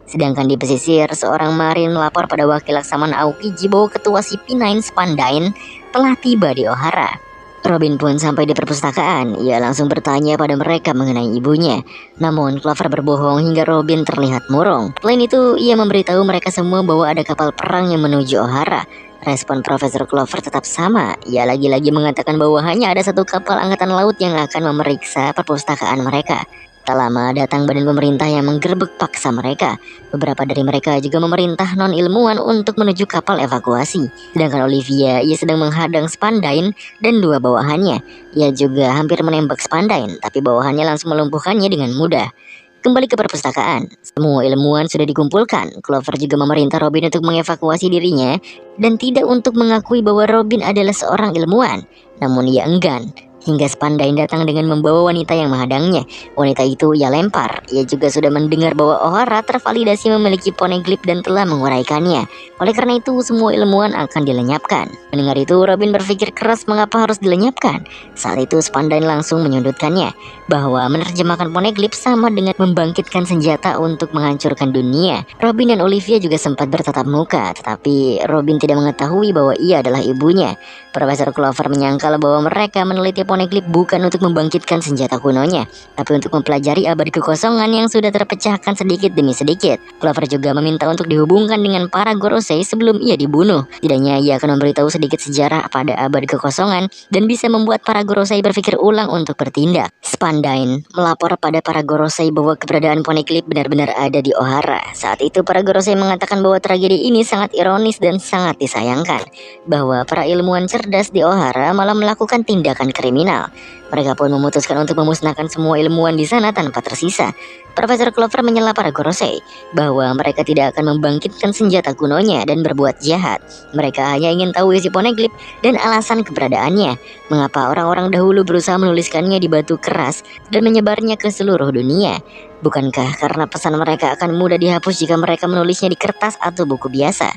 Sedangkan di pesisir, seorang marin melapor pada wakil Laksamana Aokiji bahwa ketua CP9 Spandain telah tiba di Ohara. Robin pun sampai di perpustakaan. Ia langsung bertanya pada mereka mengenai ibunya. Namun Clover berbohong hingga Robin terlihat murung. Selain itu, ia memberitahu mereka semua bahwa ada kapal perang yang menuju Ohara. Respon Profesor Clover tetap sama. Ia lagi-lagi mengatakan bahwa hanya ada satu kapal angkatan laut yang akan memeriksa perpustakaan mereka. Tak lama datang badan pemerintah yang menggerebek paksa mereka. Beberapa dari mereka juga memerintah non-ilmuwan untuk menuju kapal evakuasi. Sedangkan Olivia, ia sedang menghadang Spandain dan dua bawahannya. Ia juga hampir menembak Spandain, tapi bawahannya langsung melumpuhkannya dengan mudah. Kembali ke perpustakaan, semua ilmuwan sudah dikumpulkan. Clover juga memerintah Robin untuk mengevakuasi dirinya dan tidak untuk mengakui bahwa Robin adalah seorang ilmuwan. Namun ia enggan. Hingga Spandain datang dengan membawa wanita yang menghadangnya. Wanita itu ia lempar. Ia juga sudah mendengar bahwa Ohara tervalidasi memiliki poneglyph dan telah menguraikannya. Oleh karena itu semua ilmuwan akan dilenyapkan. Mendengar itu Robin berpikir keras mengapa harus dilenyapkan. Saat itu Spandain langsung menyudutkannya bahwa menerjemahkan poneglyph sama dengan membangkitkan senjata untuk menghancurkan dunia. Robin dan Olivia juga sempat bertatap muka, tetapi Robin tidak mengetahui bahwa ia adalah ibunya. Profesor Clover menyangkal bahwa mereka meneliti poneglyph bukan untuk membangkitkan senjata kunonya, tapi untuk mempelajari abadi kekosongan yang sudah terpecahkan sedikit demi sedikit. Clover juga meminta untuk dihubungkan dengan para Gorosei sebelum ia dibunuh. Setidaknya ia akan memberitahu sedikit sejarah pada abadi kekosongan dan bisa membuat para Gorosei berpikir ulang untuk bertindak. Spandain melapor pada para Gorosei bahwa keberadaan poneglyph benar-benar ada di Ohara. Saat itu para Gorosei mengatakan bahwa tragedi ini sangat ironis dan sangat disayangkan, bahwa para ilmuwan cerdas di Ohara malah melakukan tindakan kriminal. Mereka pun memutuskan untuk memusnahkan semua ilmuwan di sana tanpa tersisa. Profesor Clover menyela para Gorosei bahwa mereka tidak akan membangkitkan senjata kunonya dan berbuat jahat. Mereka hanya ingin tahu isi poneglyph dan alasan keberadaannya. Mengapa orang-orang dahulu berusaha menuliskannya di batu keras dan menyebarnya ke seluruh dunia? Bukankah karena pesan mereka akan mudah dihapus jika mereka menulisnya di kertas atau buku biasa?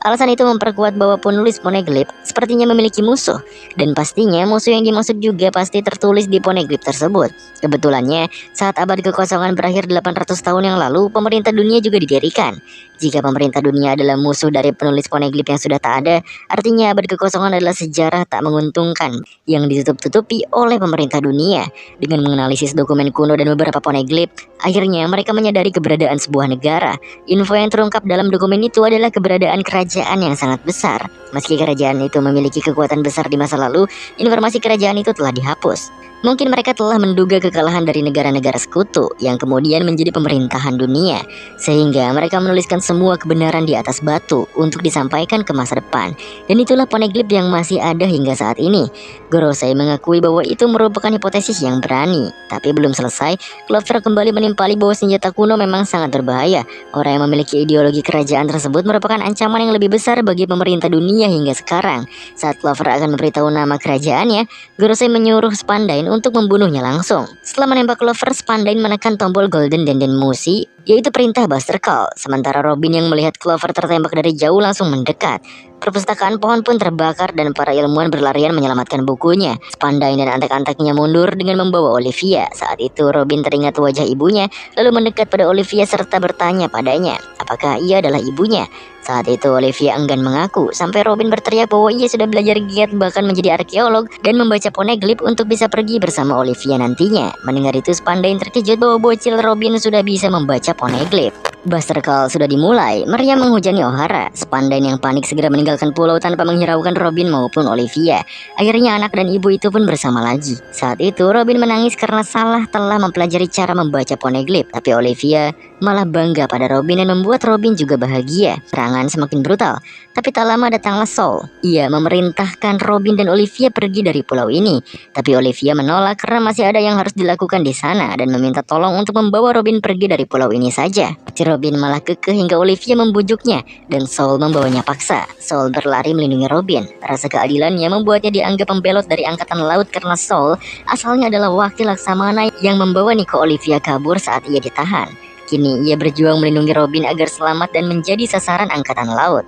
Alasan itu memperkuat bahwa penulis poneglyph sepertinya memiliki musuh, dan pastinya musuh yang dimaksud juga pasti tertulis di poneglyph tersebut. Kebetulannya, saat abad kekosongan berakhir 800 tahun yang lalu, pemerintah dunia juga didirikan. Jika pemerintah dunia adalah musuh dari penulis poneglyph yang sudah tak ada, artinya abad kekosongan adalah sejarah tak menguntungkan yang ditutup-tutupi oleh pemerintah dunia. Dengan menganalisis dokumen kuno dan beberapa poneglyph, akhirnya mereka menyadari keberadaan sebuah negara. Info yang terungkap dalam dokumen itu adalah keberadaan kerajaan yang sangat besar. Meski kerajaan itu memiliki kekuatan besar di masa lalu, informasi kerajaan itu telah dihapus. Mungkin mereka telah menduga kekalahan dari negara-negara sekutu yang kemudian menjadi pemerintahan dunia, sehingga mereka menuliskan semua kebenaran di atas batu untuk disampaikan ke masa depan. Dan itulah poneglyph yang masih ada hingga saat ini. Gorosei mengakui bahwa itu merupakan hipotesis yang berani, tapi belum selesai. Clover kembali menimpali bahwa senjata kuno memang sangat berbahaya. Orang yang memiliki ideologi kerajaan tersebut merupakan ancaman yang lebih besar bagi pemerintah dunia hingga sekarang. Saat Clover akan memberitahu nama kerajaannya, Gorosei menyuruh Spandain untuk membunuhnya langsung. Setelah menembak Clover, Spandain menekan tombol Golden Denden Mushi, yaitu perintah Buster Call. Sementara Robin yang melihat Clover tertembak dari jauh langsung mendekat. Perpustakaan pohon pun terbakar dan para ilmuwan berlarian menyelamatkan bukunya. Spandain dan antek-anteknya mundur dengan membawa Olivia. Saat itu Robin teringat wajah ibunya, lalu mendekat pada Olivia serta bertanya padanya, apakah ia adalah ibunya. Saat itu Olivia enggan mengaku, sampai Robin berteriak bahwa ia sudah belajar giat bahkan menjadi arkeolog dan membaca poneglyph untuk bisa pergi bersama Olivia nantinya. Mendengar itu Spandain terkejut bahwa bocil Robin sudah bisa membaca poneglyph. Buster Call sudah dimulai. Maria menghujani O'Hara. Spandain yang panik segera meninggalkan pulau tanpa menghiraukan Robin maupun Olivia. Akhirnya anak dan ibu itu pun bersama lagi. Saat itu Robin menangis karena salah telah mempelajari cara membaca poneglyph. Tapi Olivia malah bangga pada Robin dan membuat Robin juga bahagia. Serangan semakin brutal. Tapi tak lama datanglah Saul. Ia memerintahkan Robin dan Olivia pergi dari pulau ini. Tapi Olivia menolak karena masih ada yang harus dilakukan di sana dan meminta tolong untuk membawa Robin pergi dari pulau ini saja. Robin malah kekeh hingga Olivia membujuknya dan Saul membawanya paksa. Saul berlari melindungi Robin. Rasa keadilannya membuatnya dianggap pembelot dari angkatan laut karena Saul asalnya adalah wakil laksamana yang membawa Nico Olivia kabur saat ia ditahan. Kini ia berjuang melindungi Robin agar selamat dan menjadi sasaran angkatan laut.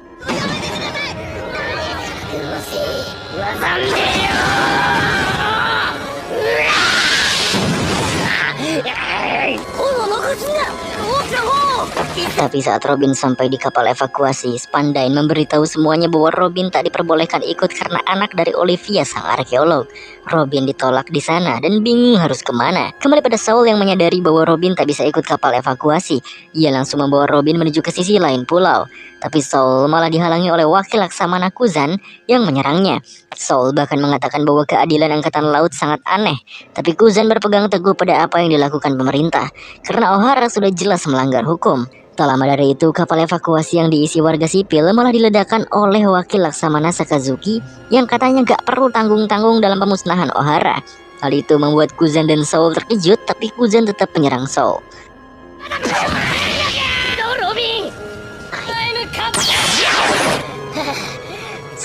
Tapi saat Robin sampai di kapal evakuasi, Spandain memberitahu semuanya bahwa Robin tak diperbolehkan ikut karena anak dari Olivia sang arkeolog. Robin ditolak di sana dan bingung harus kemana. Kembali pada Saul yang menyadari bahwa Robin tak bisa ikut kapal evakuasi. Ia langsung membawa Robin menuju ke sisi lain pulau. Tapi Saul malah dihalangi oleh wakil laksamana Kuzan yang menyerangnya. Saul bahkan mengatakan bahwa keadilan angkatan laut sangat aneh. Tapi Kuzan berpegang teguh pada apa yang dilakukan pemerintah, karena O'Hara sudah jelas melanggar hukum. Tak lama dari itu, kapal evakuasi yang diisi warga sipil malah diledakkan oleh wakil laksamana Sakazuki yang katanya gak perlu tanggung-tanggung dalam pemusnahan O'Hara. Hal itu membuat Kuzan dan Saul terkejut, tapi Kuzan tetap menyerang Saul.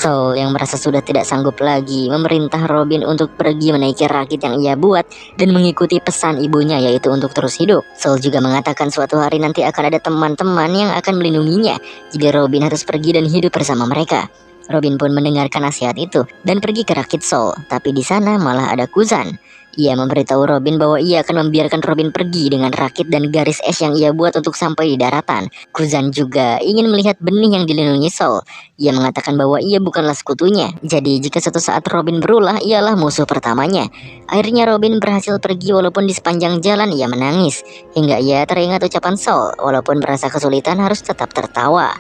Saul yang merasa sudah tidak sanggup lagi memerintah Robin untuk pergi menaiki rakit yang ia buat dan mengikuti pesan ibunya, yaitu untuk terus hidup. Saul juga mengatakan suatu hari nanti akan ada teman-teman yang akan melindunginya, jadi Robin harus pergi dan hidup bersama mereka. Robin pun mendengarkan nasihat itu dan pergi ke rakit Saul, tapi di sana malah ada Kuzan. Ia memberitahu Robin bahwa ia akan membiarkan Robin pergi dengan rakit dan garis es yang ia buat untuk sampai di daratan. Kuzan juga ingin melihat benih yang dilindungi Saul. Ia mengatakan bahwa ia bukanlah sekutunya. Jadi jika suatu saat Robin berulah, ialah musuh pertamanya. Akhirnya Robin berhasil pergi walaupun di sepanjang jalan ia menangis. Hingga ia teringat ucapan Saul, walaupun merasa kesulitan harus tetap tertawa.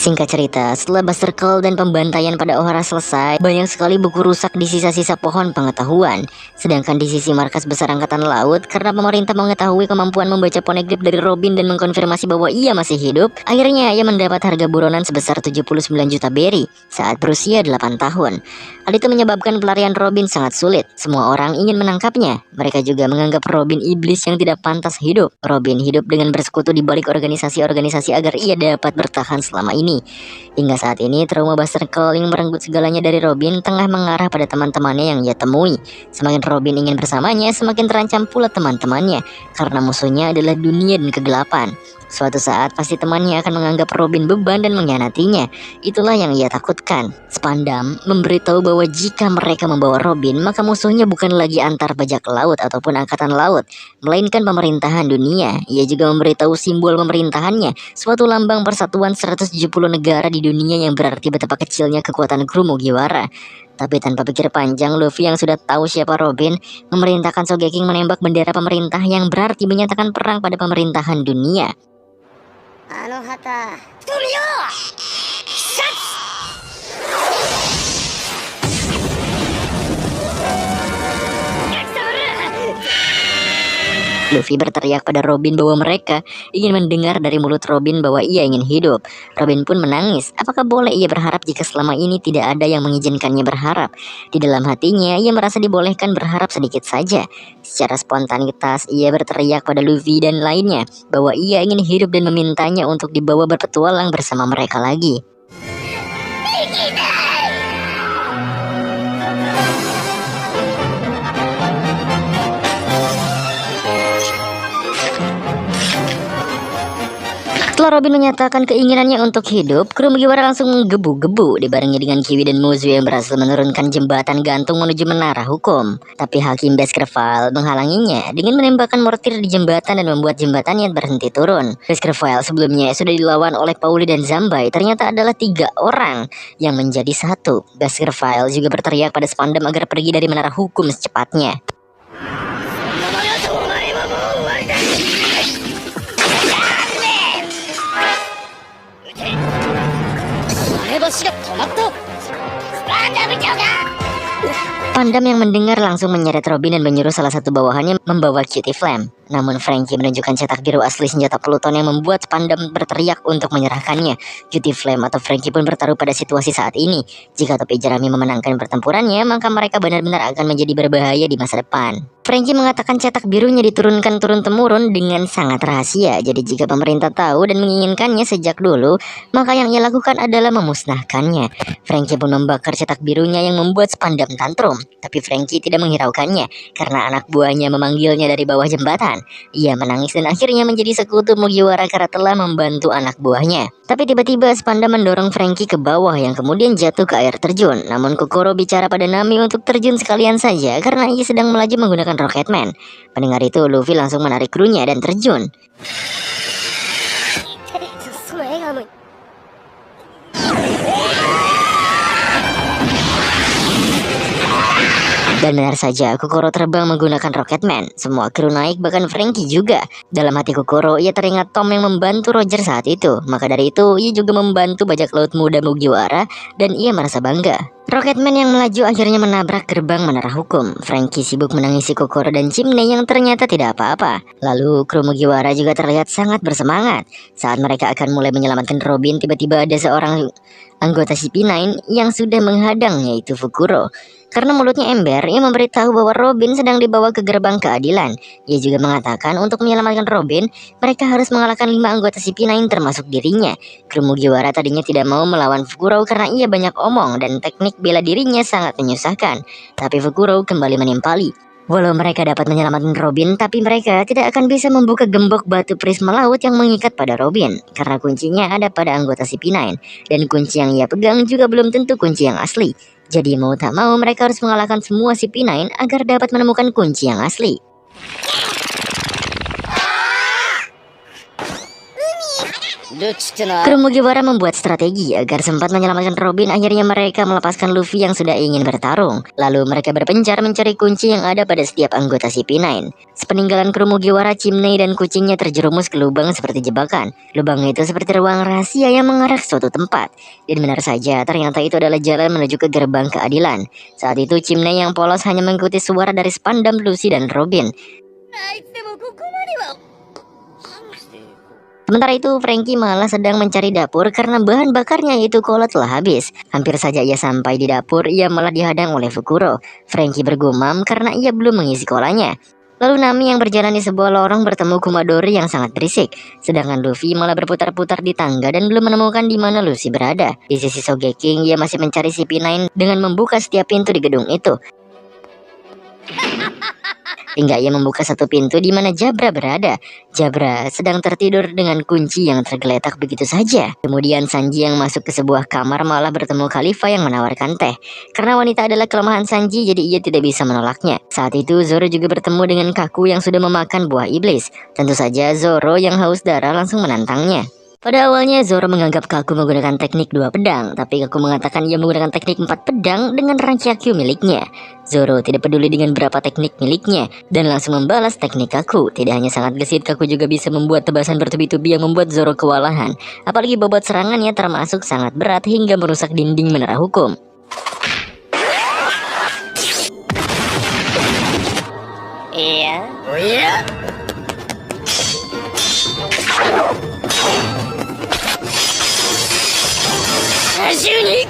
Singkat cerita, setelah Buster Call dan pembantaian pada O'Hara selesai, banyak sekali buku rusak di sisa-sisa pohon pengetahuan. Sedangkan di sisi markas besar angkatan laut, karena pemerintah mengetahui kemampuan membaca poneglyph dari Robin dan mengkonfirmasi bahwa ia masih hidup, akhirnya ia mendapat harga buronan sebesar 79 juta beri saat berusia 8 tahun. Hal itu menyebabkan pelarian Robin sangat sulit. Semua orang ingin menangkapnya. Mereka juga menganggap Robin iblis yang tidak pantas hidup. Robin hidup dengan bersekutu di balik organisasi-organisasi agar ia dapat bertahan selama ini. Hingga saat ini, trauma Buster Call yang merenggut segalanya dari Robin tengah mengarah pada teman-temannya yang ia temui. Semakin Robin ingin bersamanya, semakin terancam pula teman-temannya, karena musuhnya adalah dunia dan kegelapan. Suatu saat pasti temannya akan menganggap Robin beban dan mengkhianatinya. Itulah yang ia takutkan. Spandam memberitahu bahwa jika mereka membawa Robin, maka musuhnya bukan lagi antar bajak laut ataupun angkatan laut, melainkan pemerintahan dunia. Ia juga memberitahu simbol pemerintahannya, suatu lambang persatuan 170 negara di dunia yang berarti betapa kecilnya kekuatan kru Mugiwara. Tapi tanpa pikir panjang, Luffy yang sudah tahu siapa Robin, memerintahkan Sogeking menembak bendera pemerintah yang berarti menyatakan perang pada pemerintahan dunia. Luffy berteriak pada Robin bahwa mereka ingin mendengar dari mulut Robin bahwa ia ingin hidup. Robin pun menangis. Apakah boleh ia berharap jika selama ini tidak ada yang mengizinkannya berharap? Di dalam hatinya, ia merasa dibolehkan berharap sedikit saja. Secara spontanitas, ia berteriak pada Luffy dan lainnya bahwa ia ingin hidup dan memintanya untuk dibawa berpetualang bersama mereka lagi. Setelah Robin menyatakan keinginannya untuk hidup, kru Mugiwara langsung menggebu-gebu dibarengi dengan Kiwi dan Muzu yang berhasil menurunkan jembatan gantung menuju menara hukum. Tapi Hakim Baskerville menghalanginya dengan menembakkan mortir di jembatan dan membuat jembatannya berhenti turun. Baskerville sebelumnya sudah dilawan oleh Pauli dan Zambai, ternyata adalah 3 orang yang menjadi satu. Baskerville juga berteriak pada Spandam agar pergi dari menara hukum secepatnya. Pandam yang mendengar langsung menyeret Robin dan menyuruh salah satu bawahannya membawa Cutie Flame. Namun Franky menunjukkan cetak biru asli senjata Pluton yang membuat Pandam berteriak untuk menyerahkannya. Cutie Flame atau Franky pun bertaruh pada situasi saat ini. Jika topi jerami memenangkan pertempurannya, maka mereka benar-benar akan menjadi berbahaya di masa depan. Franky mengatakan cetak birunya diturunkan turun-temurun dengan sangat rahasia. Jadi jika pemerintah tahu dan menginginkannya sejak dulu, maka yang ia lakukan adalah memusnahkannya. Franky pun membakar cetak birunya yang membuat Spandam tantrum. Tapi Franky tidak menghiraukannya karena anak buahnya memanggilnya dari bawah jembatan. Ia menangis dan akhirnya menjadi sekutu Mugiwara karena telah membantu anak buahnya. Tapi tiba-tiba Spandam mendorong Franky ke bawah yang kemudian jatuh ke air terjun. Namun Kokoro bicara pada Nami untuk terjun sekalian saja karena ia sedang melaju menggunakan Rocketman. Mendengar itu, Luffy langsung menarik krunya dan terjun. Dan benar saja, Kokoro terbang menggunakan Rocketman. Semua kru naik, bahkan Franky juga. Dalam hati Kokoro, ia teringat Tom yang membantu Roger saat itu. Maka dari itu, ia juga membantu bajak laut muda Mugiwara dan ia merasa bangga. Rocketman yang melaju akhirnya menabrak gerbang menara hukum. Franky sibuk menangisi Kokoro dan Chimney yang ternyata tidak apa-apa. Lalu kru Mugiwara juga terlihat sangat bersemangat. Saat mereka akan mulai menyelamatkan Robin, tiba-tiba ada seorang anggota CP9 yang sudah menghadang, yaitu Fukuro. Karena mulutnya ember, ia memberitahu bahwa Robin sedang dibawa ke gerbang keadilan. Ia juga mengatakan untuk menyelamatkan Robin, mereka harus mengalahkan 5 anggota CP9 termasuk dirinya. Kru Mugiwara tadinya tidak mau melawan Fukuro karena ia banyak omong dan teknik bela dirinya sangat menyusahkan. Tapi Fukuro kembali menimpali. Walau mereka dapat menyelamatkan Robin, tapi mereka tidak akan bisa membuka gembok batu prisma laut yang mengikat pada Robin. Karena kuncinya ada pada anggota CP9. Dan kunci yang ia pegang juga belum tentu kunci yang asli. Jadi mau tak mau mereka harus mengalahkan semua CP9 agar dapat menemukan kunci yang asli. Kru Mugiwara membuat strategi agar sempat menyelamatkan Robin. Akhirnya mereka melepaskan Luffy yang sudah ingin bertarung. Lalu mereka berpencar mencari kunci yang ada pada setiap anggota CP9. Sepeninggalan kru Mugiwara, Chimney dan kucingnya terjerumus ke lubang seperti jebakan. Lubang itu seperti ruang rahasia yang mengarah ke suatu tempat. Dan benar saja, ternyata itu adalah jalan menuju ke gerbang keadilan. Saat itu Chimney yang polos hanya mengikuti suara dari Spandam, Lucy dan Robin. Sementara itu, Franky malah sedang mencari dapur karena bahan bakarnya yaitu cola telah habis. Hampir saja ia sampai di dapur, ia malah dihadang oleh Fukuro. Franky bergumam karena ia belum mengisi kolanya. Lalu Nami yang berjalan di sebuah lorong bertemu Kumadori yang sangat berisik. Sedangkan Luffy malah berputar-putar di tangga dan belum menemukan di mana Lucy berada. Di sisi Sogeking, ia masih mencari CP9 dengan membuka setiap pintu di gedung itu. hingga ia membuka satu pintu di mana Jabra berada. Jabra sedang tertidur dengan kunci yang tergeletak begitu saja. Kemudian Sanji yang masuk ke sebuah kamar malah bertemu Khalifah yang menawarkan teh. Karena wanita adalah kelemahan Sanji, jadi ia tidak bisa menolaknya. Saat itu Zoro juga bertemu dengan Kaku yang sudah memakan buah iblis. Tentu saja Zoro yang haus darah langsung menantangnya. Pada awalnya Zoro menganggap Kaku menggunakan teknik 2 pedang, tapi Kaku mengatakan ia menggunakan teknik 4 pedang dengan Rankyakyu miliknya. Zoro tidak peduli dengan berapa teknik miliknya dan langsung membalas teknik Kaku. Tidak hanya sangat gesit, Kaku juga bisa membuat tebasan bertubi-tubi yang membuat Zoro kewalahan. Apalagi bobot serangannya termasuk sangat berat hingga merusak dinding menara hukum. Iya. Oh iya. Sini.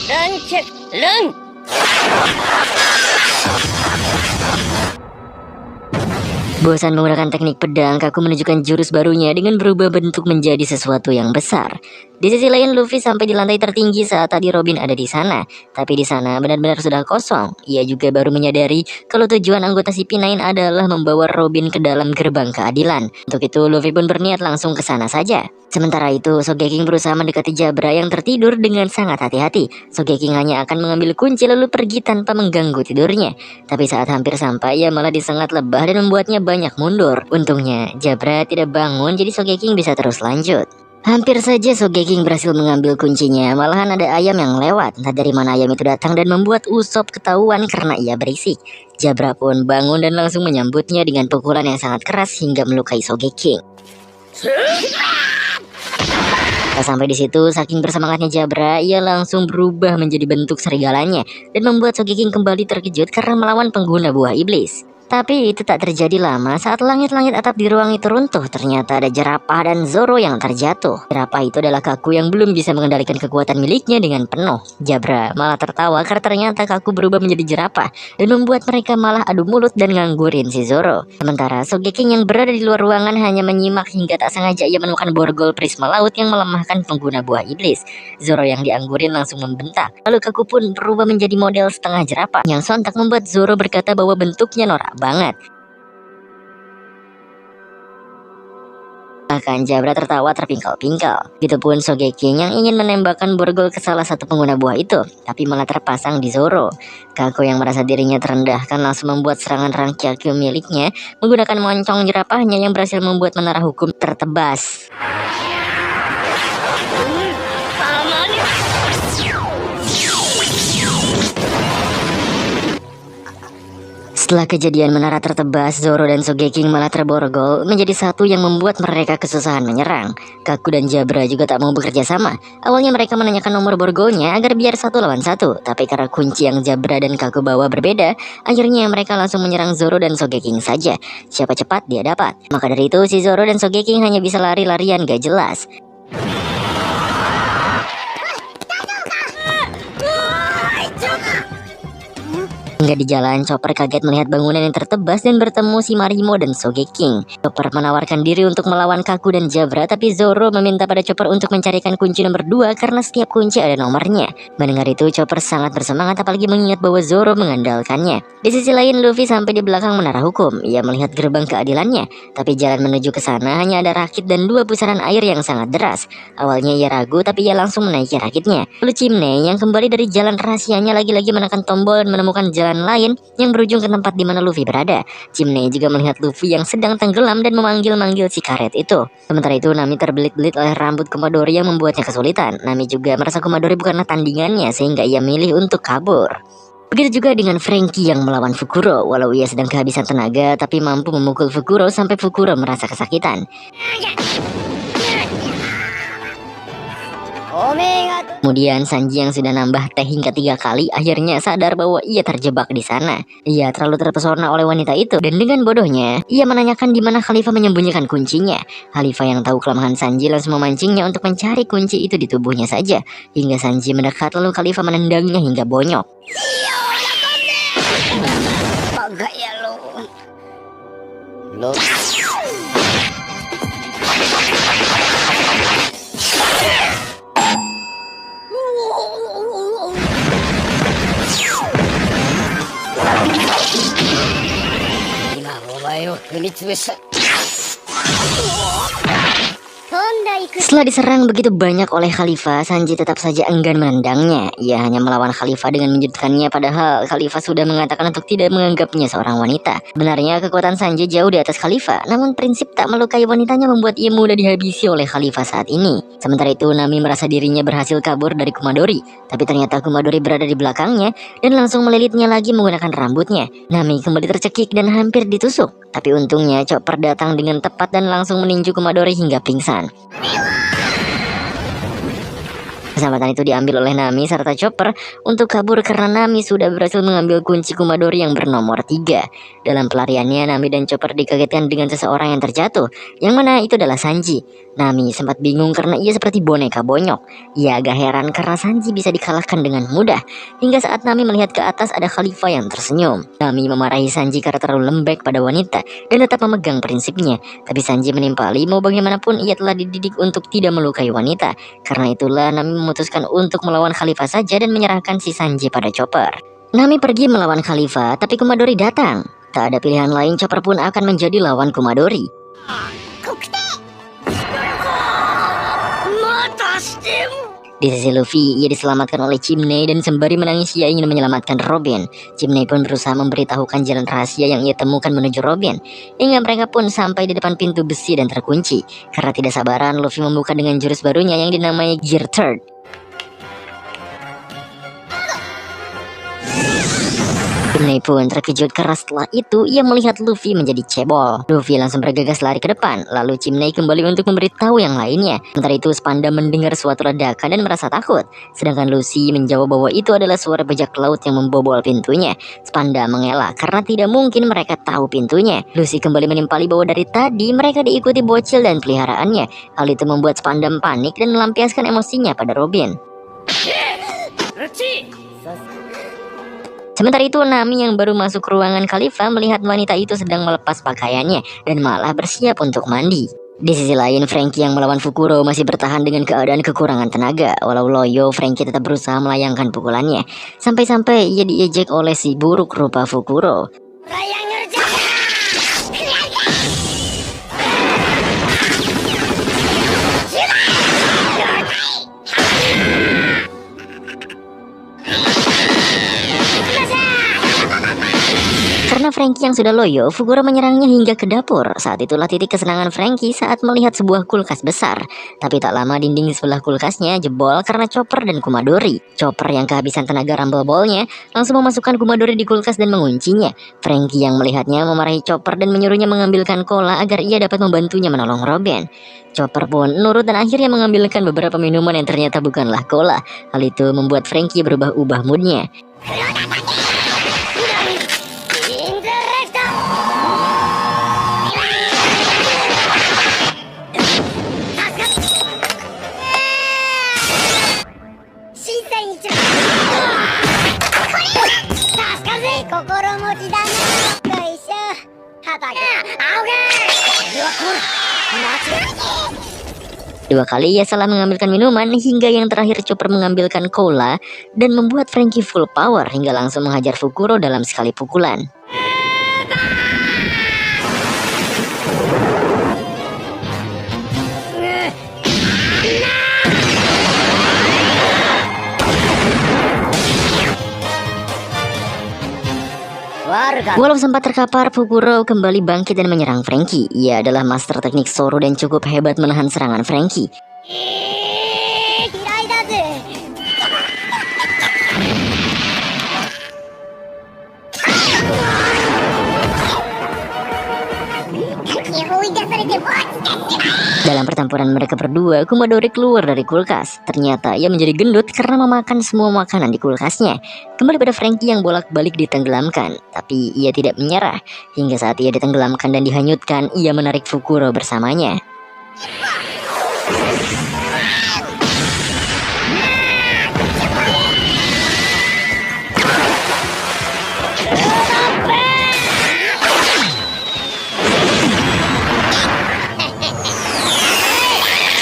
Rancak, lang. Bosan menggunakan teknik pedang, Kaku menunjukkan jurus barunya dengan berubah bentuk menjadi sesuatu yang besar. Di sisi lain, Luffy sampai di lantai tertinggi saat tadi Robin ada di sana. Tapi di sana benar-benar sudah kosong. Ia juga baru menyadari kalau tujuan anggota CP9 adalah membawa Robin ke dalam gerbang keadilan. Untuk itu, Luffy pun berniat langsung ke sana saja. Sementara itu, Sogeking berusaha mendekati Jabra yang tertidur dengan sangat hati-hati. Sogeking hanya akan mengambil kunci lalu pergi tanpa mengganggu tidurnya. Tapi saat hampir sampai, ia malah disengat lebah dan membuatnya banyak mundur. Untungnya, Jabra tidak bangun, jadi Sogeking bisa terus lanjut. Hampir saja Sogeking berhasil mengambil kuncinya, malahan ada ayam yang lewat. Entah dari mana ayam itu datang dan membuat Usopp ketahuan karena ia berisik. Jabra pun bangun dan langsung menyambutnya dengan pukulan yang sangat keras hingga melukai Sogeking. Tak sampai di situ, saking bersemangatnya Jabra, ia langsung berubah menjadi bentuk serigalanya dan membuat Sogeking kembali terkejut karena melawan pengguna buah iblis. Tapi itu tak terjadi lama. Saat langit-langit atap di ruang itu runtuh, ternyata ada jerapah dan Zoro yang terjatuh. Jerapah itu adalah Kaku yang belum bisa mengendalikan kekuatan miliknya dengan penuh. Jabra malah tertawa karena ternyata Kaku berubah menjadi jerapah dan membuat mereka malah adu mulut dan nganggurin si Zoro. Sementara Sogeking yang berada di luar ruangan hanya menyimak hingga tak sengaja ia menemukan borgol prisma laut yang melemahkan pengguna buah iblis. Zoro yang dianggurin langsung membentak. Lalu Kaku pun berubah menjadi model setengah jerapah yang sontak membuat Zoro berkata bahwa bentuknya norak banget. Bahkan Jabra tertawa terpingkal-pingkal. Begitupun Sogeking yang ingin menembakkan borgol ke salah satu pengguna buah itu, tapi malah terpasang di Zoro. Kaku yang merasa dirinya terendahkan langsung membuat serangan Rankyakyu miliknya menggunakan moncong jerapahnya yang berhasil membuat menara hukum tertebas. Setelah kejadian menara tertebas, Zoro dan Sogeking malah terborgol menjadi satu yang membuat mereka kesusahan menyerang. Kaku dan Jabra juga tak mau bekerja sama. Awalnya mereka menanyakan nomor borgolnya agar biar 1 lawan 1, tapi karena kunci yang Jabra dan Kaku bawa berbeda, akhirnya mereka langsung menyerang Zoro dan Sogeking saja. Siapa cepat dia dapat. Maka dari itu si Zoro dan Sogeking hanya bisa lari-larian gak jelas. Hingga di jalan, Chopper kaget melihat bangunan yang tertebas dan bertemu si Marimo dan Sogeking. Chopper menawarkan diri untuk melawan Kaku dan Jabra, tapi Zoro meminta pada Chopper untuk mencarikan kunci nomor 2 karena setiap kunci ada nomornya. Mendengar itu, Chopper sangat bersemangat apalagi mengingat bahwa Zoro mengandalkannya. Di sisi lain, Luffy sampai di belakang menara hukum. Ia melihat gerbang keadilannya, tapi jalan menuju ke sana hanya ada rakit dan 2 pusaran air yang sangat deras. Awalnya ia ragu, tapi ia langsung menaiki rakitnya. Lalu Chimney yang kembali dari jalan rahasianya lagi-lagi menekan tombol dan menemukan jalan lain yang berujung ke tempat di mana Luffy berada. Chimney juga melihat Luffy yang sedang tenggelam dan memanggil-manggil si karet itu. Sementara itu Nami terbelit-belit oleh rambut Komadori yang membuatnya kesulitan. Nami juga merasa Komadori bukanlah tandingannya sehingga ia milih untuk kabur. Begitu juga dengan Franky yang melawan Fukuro. Walau ia sedang kehabisan tenaga, tapi mampu memukul Fukuro sampai Fukuro merasa kesakitan. Kemudian Sanji yang sudah nambah teh hingga 3 kali akhirnya sadar bahwa ia terjebak di sana. Ia terlalu terpesona oleh wanita itu dan dengan bodohnya ia menanyakan di mana Khalifah menyembunyikan kuncinya. Khalifah yang tahu kelemahan Sanji langsung memancingnya untuk mencari kunci itu di tubuhnya saja. Hingga Sanji mendekat lalu Khalifah menendangnya hingga bonyok. 前を踏み潰した。 Setelah diserang begitu banyak oleh Khalifah, Sanji tetap saja enggan menendangnya. Ia hanya melawan Khalifah dengan menjatuhkannya, padahal Khalifah sudah mengatakan untuk tidak menganggapnya seorang wanita. Sebenarnya kekuatan Sanji jauh di atas Khalifah, namun prinsip tak melukai wanitanya membuat ia mudah dihabisi oleh Khalifah saat ini. Sementara itu Nami merasa dirinya berhasil kabur dari Kumadori, tapi ternyata Kumadori berada di belakangnya dan langsung melilitnya lagi menggunakan rambutnya. Nami kembali tercekik dan hampir ditusuk, tapi untungnya Chopper datang dengan tepat dan langsung meninju Kumadori hingga pingsan. Kesempatan itu diambil oleh Nami serta Chopper untuk kabur karena Nami sudah berhasil mengambil kunci Kumadori yang bernomor 3. Dalam pelariannya, Nami dan Chopper dikagetkan dengan seseorang yang terjatuh, yang mana itu adalah Sanji. Nami sempat bingung karena ia seperti boneka bonyok. Ia agak heran karena Sanji bisa dikalahkan dengan mudah. Hingga saat Nami melihat ke atas ada Khalifah yang tersenyum. Nami memarahi Sanji karena terlalu lembek pada wanita dan tetap memegang prinsipnya. Tapi Sanji menimpali, mau bagaimanapun ia telah dididik untuk tidak melukai wanita. Karena itulah Nami memutuskan untuk melawan Khalifah saja dan menyerahkan si Sanji pada Chopper. Nami pergi melawan Khalifah, tapi Kumadori datang. Tak ada pilihan lain, Chopper pun akan menjadi lawan Kumadori. Di sisi Luffy, ia diselamatkan oleh Chimney dan sembari menangis ia ingin menyelamatkan Robin. Chimney pun berusaha memberitahukan jalan rahasia yang ia temukan menuju Robin. Hingga mereka pun sampai di depan pintu besi dan terkunci. Karena tidak sabaran, Luffy membuka dengan jurus barunya yang dinamai Gear Third. Chimney pun terkejut karena setelah itu ia melihat Luffy menjadi cebol. Luffy langsung bergegas lari ke depan, lalu Chimney kembali untuk memberitahu yang lainnya. Sementara itu Spanda mendengar suatu ledakan dan merasa takut. Sedangkan Lucy menjawab bahwa itu adalah suara bajak laut yang membobol pintunya. Spanda mengelak karena tidak mungkin mereka tahu pintunya. Lucy kembali menimpali bahwa dari tadi mereka diikuti bocil dan peliharaannya. Hal itu membuat Spanda panik dan melampiaskan emosinya pada Robin. Sementara itu Nami yang baru masuk ruangan Khalifah melihat wanita itu sedang melepas pakaiannya dan malah bersiap untuk mandi. Di sisi lain, Franky yang melawan Fukuro masih bertahan dengan keadaan kekurangan tenaga. Walau loyo, Franky tetap berusaha melayangkan pukulannya. Sampai-sampai ia diejek oleh si buruk rupa Fukuro. Karena Franky yang sudah loyo, Fukuro menyerangnya hingga ke dapur. Saat itulah titik kesenangan Franky saat melihat sebuah kulkas besar. Tapi tak lama dinding di sebelah kulkasnya jebol karena Chopper dan Kumadori. Chopper yang kehabisan tenaga Rumble Ball-nya langsung memasukkan Kumadori di kulkas dan menguncinya. Franky yang melihatnya memarahi Chopper dan menyuruhnya mengambilkan cola agar ia dapat membantunya menolong Robin. Chopper pun nurut dan akhirnya mengambilkan beberapa minuman yang ternyata bukanlah cola. Hal itu membuat Franky berubah-ubah moodnya. Dua kali ia salah mengambilkan minuman hingga yang terakhir Chopper mengambilkan cola dan membuat Franky full power hingga langsung menghajar Fukuro dalam sekali pukulan. Walau sempat terkapar, Fukuro kembali bangkit dan menyerang Franky. Ia adalah master teknik Zoro dan cukup hebat menahan serangan Franky. Dalam pertempuran mereka berdua, Kumadori keluar dari kulkas. Ternyata ia menjadi gendut karena memakan semua makanan di kulkasnya. Kembali pada Franky yang bolak-balik ditenggelamkan, tapi ia tidak menyerah. Hingga saat ia ditenggelamkan dan dihanyutkan, ia menarik Fukuro bersamanya.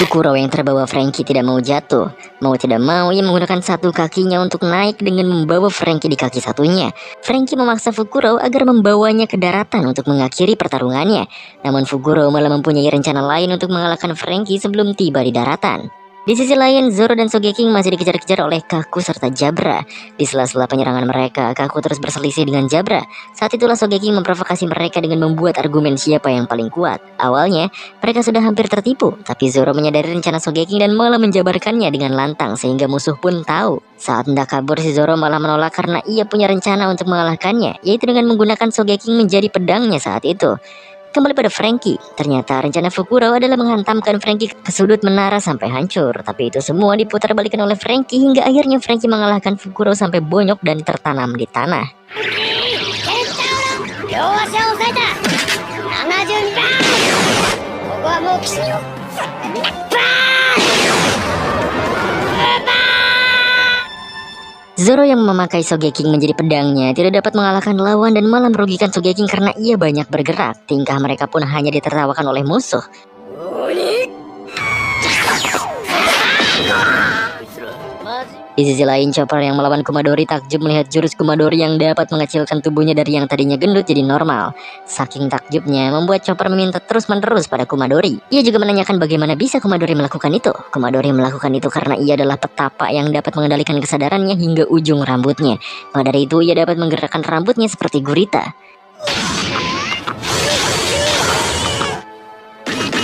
Fukuro yang terbawa Frankie tidak mau jatuh. Mau tidak mau, ia menggunakan satu kakinya untuk naik dengan membawa Frankie di kaki satunya. Frankie memaksa Fukuro agar membawanya ke daratan untuk mengakhiri pertarungannya. Namun Fukuro malah mempunyai rencana lain untuk mengalahkan Frankie sebelum tiba di daratan. Di sisi lain, Zoro dan Sogeking masih dikejar-kejar oleh Kaku serta Jabra. Di sela-sela penyerangan mereka, Kaku terus berselisih dengan Jabra. Saat itulah Sogeking memprovokasi mereka dengan membuat argumen siapa yang paling kuat. Awalnya, mereka sudah hampir tertipu, tapi Zoro menyadari rencana Sogeking dan malah menjabarkannya dengan lantang sehingga musuh pun tahu. Saat hendak kabur, si Zoro malah menolak karena ia punya rencana untuk mengalahkannya, yaitu dengan menggunakan Sogeking menjadi pedangnya saat itu. Kembali pada Frankie, ternyata rencana Fukuro adalah menghantamkan Frankie ke sudut menara sampai hancur. Tapi itu semua diputar balikan oleh Frankie hingga akhirnya Frankie mengalahkan Fukuro sampai bonyok dan tertanam di tanah. Zoro yang memakai Sogeking menjadi pedangnya tidak dapat mengalahkan lawan dan malah merugikan Sogeking karena ia banyak bergerak. Tingkah mereka pun hanya ditertawakan oleh musuh. Di sisi lain, Chopper yang melawan Kumadori takjub melihat jurus Kumadori yang dapat mengecilkan tubuhnya dari yang tadinya gendut jadi normal. Saking takjubnya membuat Chopper meminta terus-menerus pada Kumadori. Ia juga menanyakan bagaimana bisa Kumadori melakukan itu. Kumadori melakukan itu karena ia adalah petapa yang dapat mengendalikan kesadarannya hingga ujung rambutnya. Maka dari itu ia dapat menggerakkan rambutnya seperti gurita.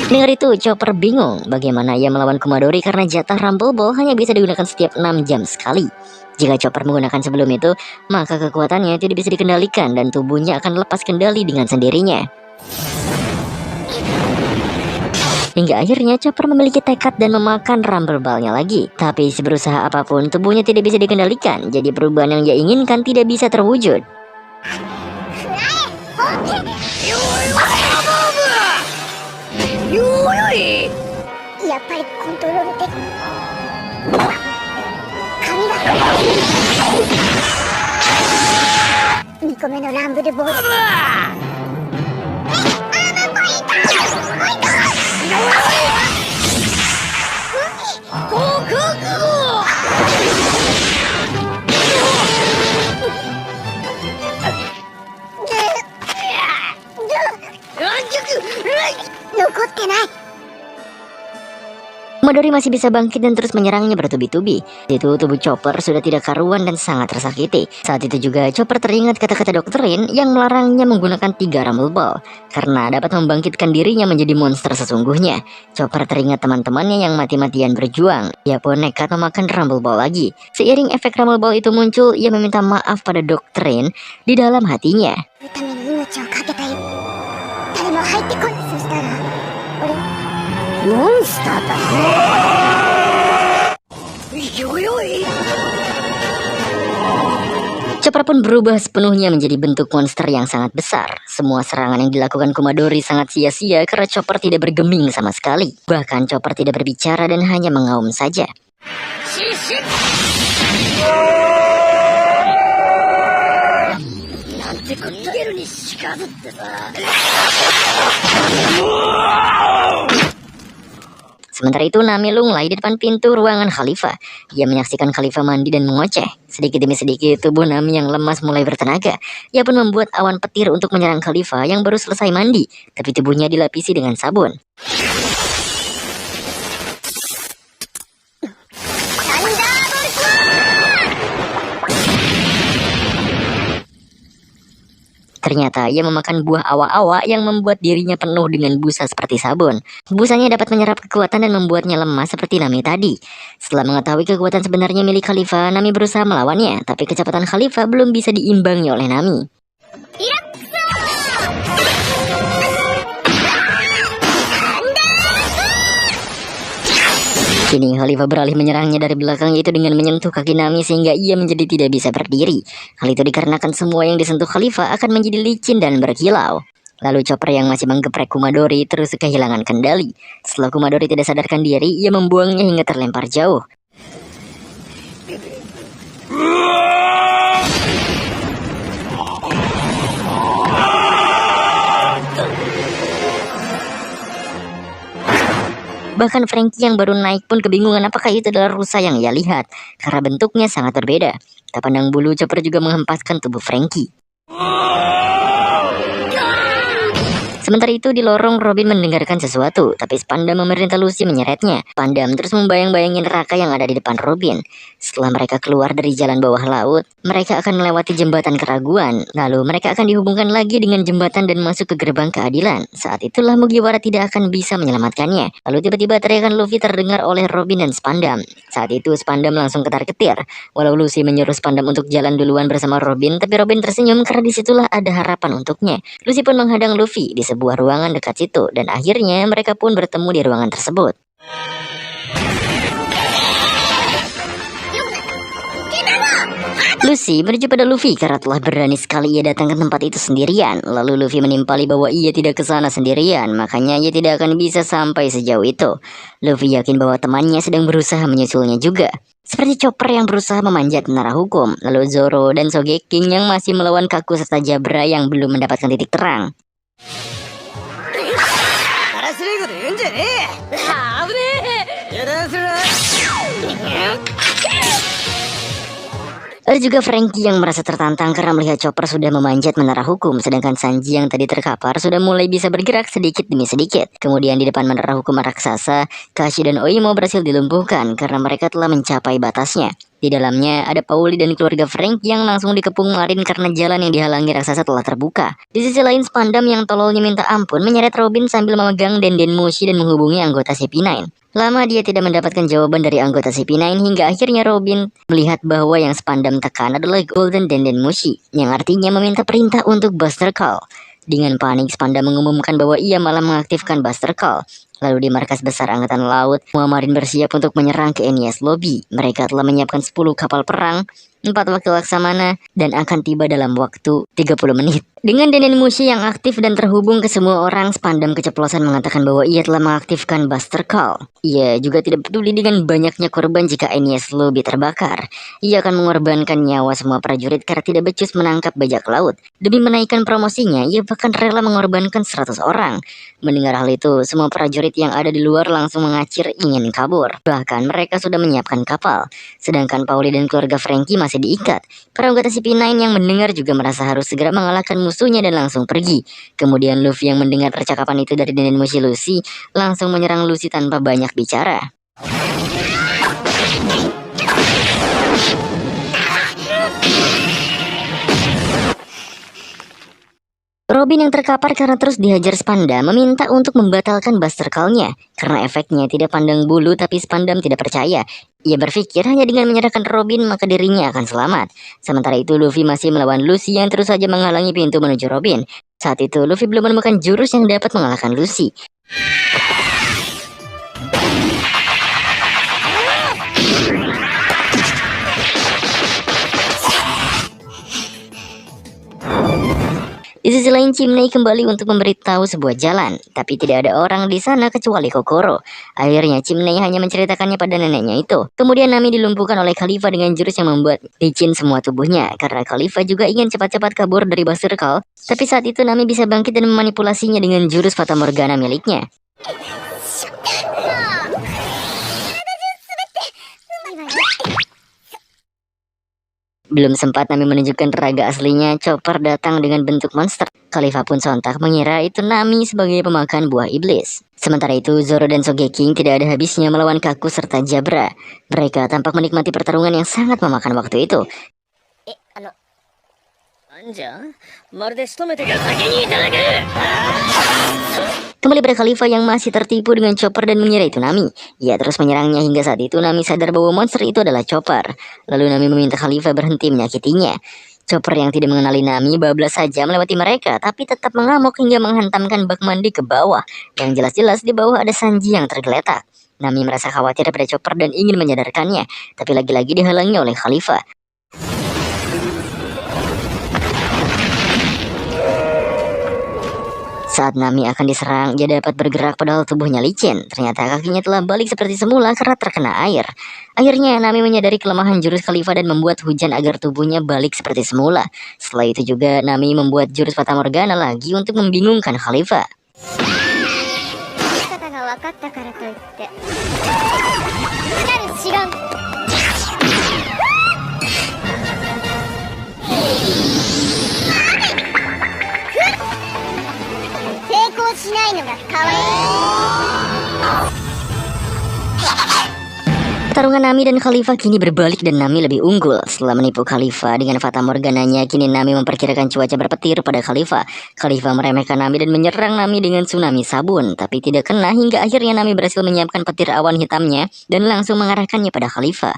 Dengar itu, Chopper bingung bagaimana ia melawan Kumadori karena jatah Rumble Ball hanya bisa digunakan setiap 6 jam sekali. Jika Chopper menggunakan sebelum itu, maka kekuatannya tidak bisa dikendalikan dan tubuhnya akan lepas kendali dengan sendirinya. Hingga akhirnya Chopper memiliki tekad dan memakan Rumble Ball-nya lagi. Tapi berusaha apapun, tubuhnya tidak bisa dikendalikan, jadi perubahan yang ia inginkan tidak bisa terwujud. Kumadori masih bisa bangkit dan terus menyerangnya bertubi-tubi. Itu tubuh Chopper sudah tidak karuan dan sangat tersakiti. Saat itu juga Chopper teringat kata-kata Dr. Rin yang melarangnya menggunakan 3 Rumble Ball karena dapat membangkitkan dirinya menjadi monster sesungguhnya. Chopper teringat teman-temannya yang mati-matian berjuang. Ia pun nekat memakan Rumble Ball lagi. Seiring efek Rumble Ball itu muncul, ia meminta maaf pada Dr. Rin di dalam hatinya. Monster. Chopper pun berubah sepenuhnya menjadi bentuk monster yang sangat besar. Semua serangan yang dilakukan Kumadori sangat sia-sia karena Chopper tidak bergeming sama sekali. Bahkan Chopper tidak berbicara dan hanya mengaum saja. Sementara itu Nami lunglai di depan pintu ruangan Khalifah. Ia menyaksikan Khalifah mandi dan mengoceh. Sedikit demi sedikit tubuh Nami yang lemas mulai bertenaga. Ia pun membuat awan petir untuk menyerang Khalifah yang baru selesai mandi. Tapi tubuhnya dilapisi dengan sabun. Ternyata ia memakan buah awa-awa yang membuat dirinya penuh dengan busa seperti sabun. Busanya dapat menyerap kekuatan dan membuatnya lemah seperti Nami tadi. Setelah mengetahui kekuatan sebenarnya milik Khalifah, Nami berusaha melawannya, tapi kecepatan Khalifah belum bisa diimbangi oleh Nami. Kini Khalifah beralih menyerangnya dari belakang, yaitu dengan menyentuh kaki Nami sehingga ia menjadi tidak bisa berdiri. Hal itu dikarenakan semua yang disentuh Khalifah akan menjadi licin dan berkilau. Lalu Chopper yang masih menggeprek Kumadori terus kehilangan kendali. Setelah Kumadori tidak sadarkan diri, ia membuangnya hingga terlempar jauh. Bahkan Frankie yang baru naik pun kebingungan apakah itu adalah rusa yang ia lihat, karena bentuknya sangat berbeda. Tak pandang bulu, Chopper juga menghempaskan tubuh Frankie. Sementara itu di lorong, Robin mendengarkan sesuatu, tapi Spandam memerintah Lucy menyeretnya. Spandam terus membayang-bayangi neraka yang ada di depan Robin. Setelah mereka keluar dari jalan bawah laut, mereka akan melewati jembatan keraguan. Lalu mereka akan dihubungkan lagi dengan jembatan dan masuk ke gerbang keadilan. Saat itulah Mugiwara tidak akan bisa menyelamatkannya. Lalu tiba-tiba teriakan Luffy terdengar oleh Robin dan Spandam. Saat itu Spandam langsung ketar-ketir. Walau Lucy menyuruh Spandam untuk jalan duluan bersama Robin, tapi Robin tersenyum karena disitulah ada harapan untuknya. Lucy pun menghadang Luffy di sebuah ruangan dekat situ, dan akhirnya mereka pun bertemu di ruangan tersebut. Lucy menuju pada Luffy karena telah berani sekali ia datang ke tempat itu sendirian. Lalu Luffy menimpali bahwa ia tidak ke sana sendirian, makanya ia tidak akan bisa sampai sejauh itu. Luffy yakin bahwa temannya sedang berusaha menyusulnya juga. Seperti Chopper yang berusaha memanjat menara hukum, lalu Zoro dan Sogeking yang masih melawan Kaku serta Jabra yang belum mendapatkan titik terang. Ada juga Frankie yang merasa tertantang karena melihat Chopper sudah memanjat menara hukum, sedangkan Sanji yang tadi terkapar sudah mulai bisa bergerak sedikit demi sedikit. Kemudian di depan menara hukum raksasa, Kashi dan Oimo berhasil dilumpuhkan karena mereka telah mencapai batasnya. Di dalamnya ada Pauli dan keluarga Frank yang langsung dikepung Marin karena jalan yang dihalangi raksasa telah terbuka. Di sisi lain, Spandam yang tololnya minta ampun menyeret Robin sambil memegang Denden Mushi dan menghubungi anggota CP9. Lama dia tidak mendapatkan jawaban dari anggota CP9 hingga akhirnya Robin melihat bahwa yang Spandam tekan adalah Golden Denden Mushi, yang artinya meminta perintah untuk Buster Call. Dengan panik, Spandam mengumumkan bahwa ia malah mengaktifkan Buster Call. Lalu di markas besar Angkatan Laut, semua marin bersiap untuk menyerang ke Enies Lobby. Mereka telah menyiapkan 10 kapal perang, 4 wakil laksamana, dan akan tiba dalam waktu 30 menit. Dengan Denden Mushi yang aktif dan terhubung ke semua orang, Spandam keceplosan mengatakan bahwa ia telah mengaktifkan Buster Call. Ia juga tidak peduli dengan banyaknya korban jika Enies Lobby terbakar. Ia akan mengorbankan nyawa semua prajurit karena tidak becus menangkap bajak laut. Demi menaikkan promosinya, ia bahkan rela mengorbankan 100 orang. Mendengar hal itu, semua prajurit yang ada di luar langsung mengacir ingin kabur. Bahkan mereka sudah menyiapkan kapal. Sedangkan Pauli dan keluarga Frankie masih diikat. Para anggota CP9 yang mendengar juga merasa harus segera mengalahkan musuhnya dan langsung pergi. Kemudian Luffy yang mendengar percakapan itu dari Denden Mushi Lucy langsung menyerang Lucy tanpa banyak bicara. Robin yang terkapar karena terus dihajar Spandam meminta untuk membatalkan Buster Call-nya karena efeknya tidak pandang bulu, tapi Spandam tidak percaya. Ia berpikir hanya dengan menyerahkan Robin maka dirinya akan selamat. Sementara itu Luffy masih melawan Lucy yang terus saja menghalangi pintu menuju Robin. Saat itu Luffy belum menemukan jurus yang dapat mengalahkan Lucy. Di sisi lain, Chimney kembali untuk memberitahu sebuah jalan, tapi tidak ada orang di sana kecuali Kokoro. Akhirnya Chimney hanya menceritakannya pada neneknya itu. Kemudian Nami dilumpuhkan oleh Khalifa dengan jurus yang membuat licin semua tubuhnya, karena Khalifa juga ingin cepat-cepat kabur dari Buster Call. Tapi saat itu Nami bisa bangkit dan memanipulasinya dengan jurus Fata Morgana miliknya. Belum sempat Nami menunjukkan raga aslinya, Chopper datang dengan bentuk monster. Khalifa pun sontak mengira itu Nami sebagai pemakan buah iblis. Sementara itu Zoro dan Sogeking tidak ada habisnya melawan Kaku serta Jabra. Mereka tampak menikmati pertarungan yang sangat memakan waktu itu. Kembali pada Khalifa yang masih tertipu dengan Chopper dan mengira itu Nami. Ia terus menyerangnya hingga saat itu Nami sadar bahwa monster itu adalah Chopper. Lalu Nami meminta Khalifa berhenti menyakitinya. Chopper yang tidak mengenali Nami bablas saja melewati mereka, tapi tetap mengamuk hingga menghantamkan bak mandi ke bawah. Yang jelas-jelas di bawah ada Sanji yang tergeletak. Nami merasa khawatir pada Chopper dan ingin menyadarkannya, tapi lagi-lagi dihalangi oleh Khalifa. Saat Nami akan diserang, dia dapat bergerak padahal tubuhnya licin. Ternyata kakinya telah balik seperti semula karena terkena air. Akhirnya Nami menyadari kelemahan jurus Khalifa dan membuat hujan agar tubuhnya balik seperti semula. Setelah itu juga Nami membuat jurus Fata Morgana lagi untuk membingungkan Khalifa. 分かったからといってなる知らん成功しないのが可愛い Pertarungan Nami dan Khalifa kini berbalik dan Nami lebih unggul. Setelah menipu Khalifa dengan Fata Morgananya, kini Nami memperkirakan cuaca berpetir pada Khalifa. Khalifa meremehkan Nami dan menyerang Nami dengan tsunami sabun, tapi tidak kena hingga akhirnya Nami berhasil menyiapkan petir awan hitamnya dan langsung mengarahkannya pada Khalifa.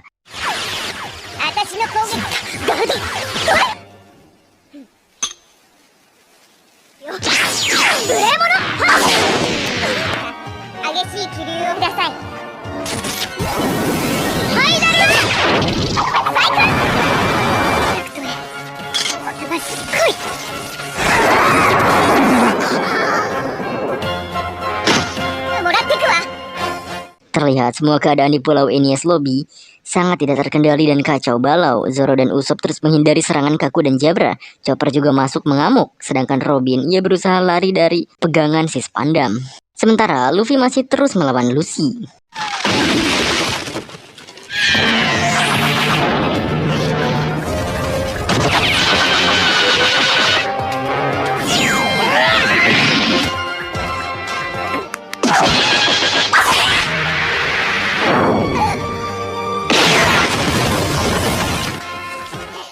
Terlihat semua keadaan di Pulau Enies Lobby sangat tidak terkendali dan kacau balau. Zoro dan Usopp terus menghindari serangan Kaku dan Jabra. Chopper juga masuk mengamuk, sedangkan Robin ia berusaha lari dari pegangan si Spandam. Sementara Luffy masih terus melawan Lucy.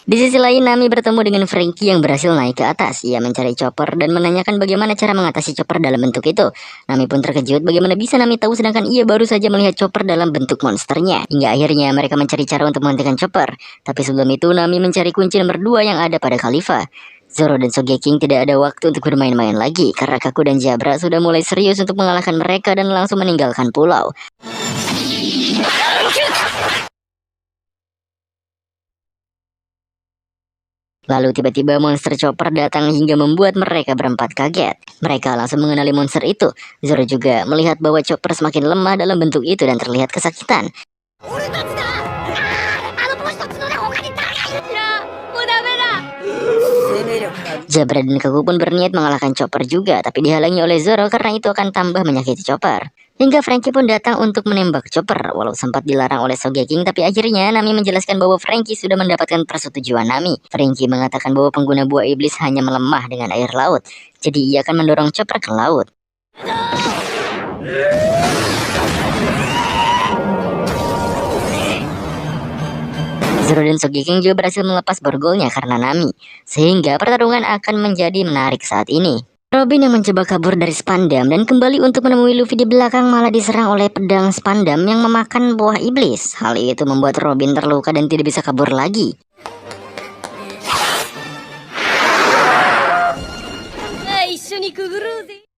Di sisi lain, Nami bertemu dengan Franky yang berhasil naik ke atas. Ia mencari Chopper dan menanyakan bagaimana cara mengatasi Chopper dalam bentuk itu. Nami pun terkejut bagaimana bisa Nami tahu sedangkan ia baru saja melihat Chopper dalam bentuk monsternya. Hingga akhirnya mereka mencari cara untuk menghentikan Chopper. Tapi sebelum itu, Nami mencari kunci nomor 2 yang ada pada Khalifa. Zoro dan Sogeking tidak ada waktu untuk bermain-main lagi karena Kaku dan Jabra sudah mulai serius untuk mengalahkan mereka dan langsung meninggalkan pulau. Lalu tiba-tiba monster Chopper datang hingga membuat mereka berempat kaget. Mereka langsung mengenali monster itu. Zoro juga melihat bahwa Chopper semakin lemah dalam bentuk itu dan terlihat kesakitan. Jabra dan Kaku pun berniat mengalahkan Chopper juga, tapi dihalangi oleh Zoro karena itu akan tambah menyakiti Chopper. Hingga Franky pun datang untuk menembak Chopper, walau sempat dilarang oleh Sogeking, tapi akhirnya Nami menjelaskan bahwa Franky sudah mendapatkan persetujuan Nami. Franky mengatakan bahwa pengguna buah iblis hanya melemah dengan air laut, jadi ia akan mendorong Chopper ke laut. Zoro dan Sogeking juga berhasil melepas borgolnya karena Nami, sehingga pertarungan akan menjadi menarik saat ini. Robin yang mencoba kabur dari Spandam dan kembali untuk menemui Luffy di belakang malah diserang oleh pedang Spandam yang memakan buah iblis. Hal itu membuat Robin terluka dan tidak bisa kabur lagi.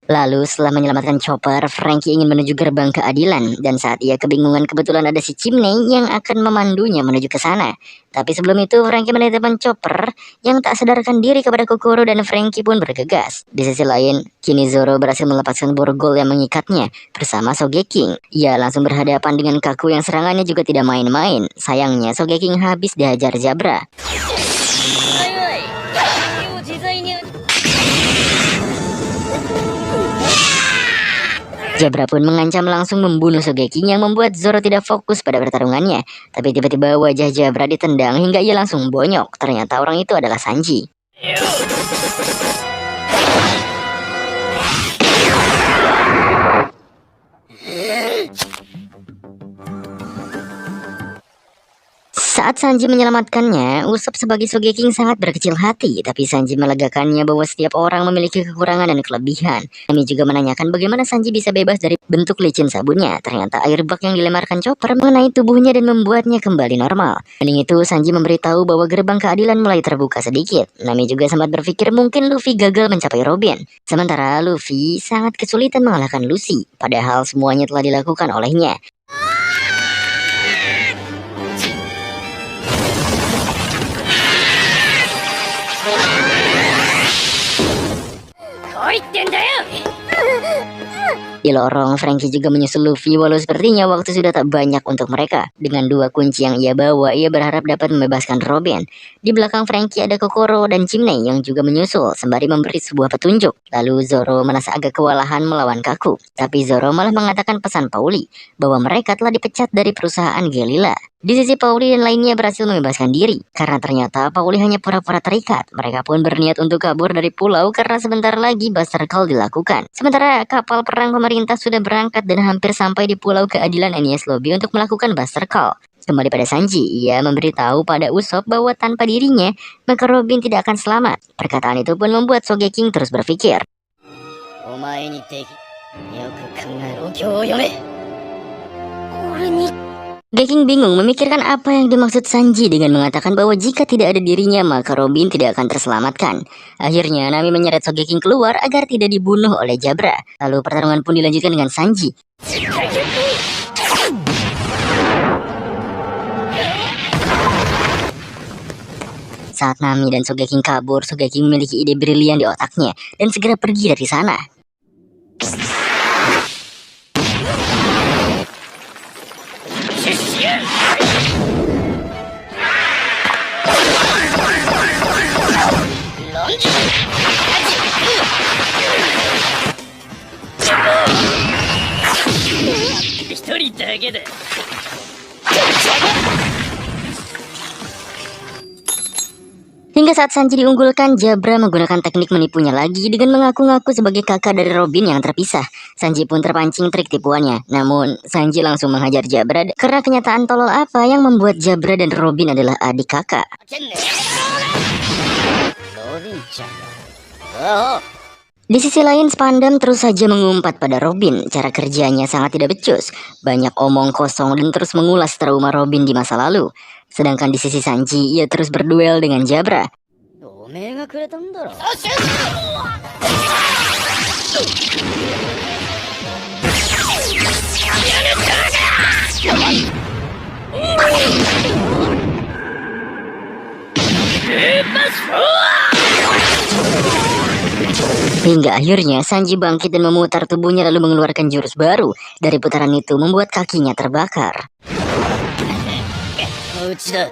Lalu setelah menyelamatkan Chopper, Franky ingin menuju gerbang keadilan dan saat ia kebingungan kebetulan ada si Chimney yang akan memandunya menuju ke sana. Tapi sebelum itu Franky menetapkan Chopper yang tak sadarkan diri kepada Kokoro dan Franky pun bergegas. Di sisi lain, kini Zoro berhasil melepaskan borgol yang mengikatnya bersama Sogeking. Ia langsung berhadapan dengan Kaku yang serangannya juga tidak main-main. Sayangnya Sogeking habis dihajar Jabra. Jabra pun mengancam langsung membunuh Sogeking yang membuat Zoro tidak fokus pada pertarungannya. Tapi tiba-tiba wajah Jabra ditendang hingga ia langsung bonyok. Ternyata orang itu adalah Sanji. Saat Sanji menyelamatkannya, Usopp sebagai Sogeking sangat berkecil hati, tapi Sanji melegakannya bahwa setiap orang memiliki kekurangan dan kelebihan. Kami juga menanyakan bagaimana Sanji bisa bebas dari bentuk licin sabunnya. Ternyata air bak yang dilemarkan Chopper mengenai tubuhnya dan membuatnya kembali normal. Mending itu Sanji memberitahu bahwa gerbang keadilan mulai terbuka sedikit. Nami juga sempat berpikir mungkin Luffy gagal mencapai Robin. Sementara Luffy sangat kesulitan mengalahkan Lucy, padahal semuanya telah dilakukan olehnya. Di lorong, Frankie juga menyusul Luffy walau sepertinya waktu sudah tak banyak untuk mereka. Dengan 2 kunci yang ia bawa, ia berharap dapat membebaskan Robin. Di belakang Frankie ada Kokoro dan Chimney yang juga menyusul sembari memberi sebuah petunjuk. Lalu Zoro merasa agak kewalahan melawan Kaku. Tapi Zoro malah mengatakan pesan Pauli bahwa mereka telah dipecat dari perusahaan Gelila. Di sisi Pauli dan lainnya berhasil membebaskan diri karena ternyata Pauli hanya pura-pura terikat. Mereka pun berniat untuk kabur dari pulau karena sebentar lagi Buster Call dilakukan. Sementara kapal perang pemerintah sudah berangkat dan hampir sampai di pulau keadilan Enies Lobby untuk melakukan Buster Call. Kembali pada Sanji, ia memberitahu pada Usopp bahwa tanpa dirinya maka Robin tidak akan selamat. Perkataan itu pun membuat Sogeking terus berpikir. お前に敵。よく考えろ、今日読め。俺に Geking bingung memikirkan apa yang dimaksud Sanji dengan mengatakan bahwa jika tidak ada dirinya maka Robin tidak akan terselamatkan. Akhirnya Nami menyeret Sogeking keluar agar tidak dibunuh oleh Jabra. Lalu pertarungan pun dilanjutkan dengan Sanji. Saat Nami dan Sogeking kabur, Sogeking memiliki ide brilian di otaknya dan segera pergi dari sana. Hingga saat Sanji diunggulkan, Jabra menggunakan teknik menipunya lagi dengan mengaku-ngaku sebagai kakak dari Robin yang terpisah. Sanji pun terpancing trik tipuannya. Namun, Sanji langsung menghajar Jabra karena kenyataan tolol apa yang membuat Jabra dan Robin adalah adik kakak. ロビンちゃんだ。 Di sisi lain, Spandam terus saja mengumpat pada Robin. Cara kerjanya sangat tidak becus. Banyak omong kosong dan terus mengulas trauma Robin di masa lalu. Sedangkan di sisi Sanji, ia terus berduel dengan Jabra. おめえがくれたんだろ。 Hingga akhirnya Sanji bangkit dan memutar tubuhnya lalu mengeluarkan jurus baru. Dari putaran itu membuat kakinya terbakar. うちだ。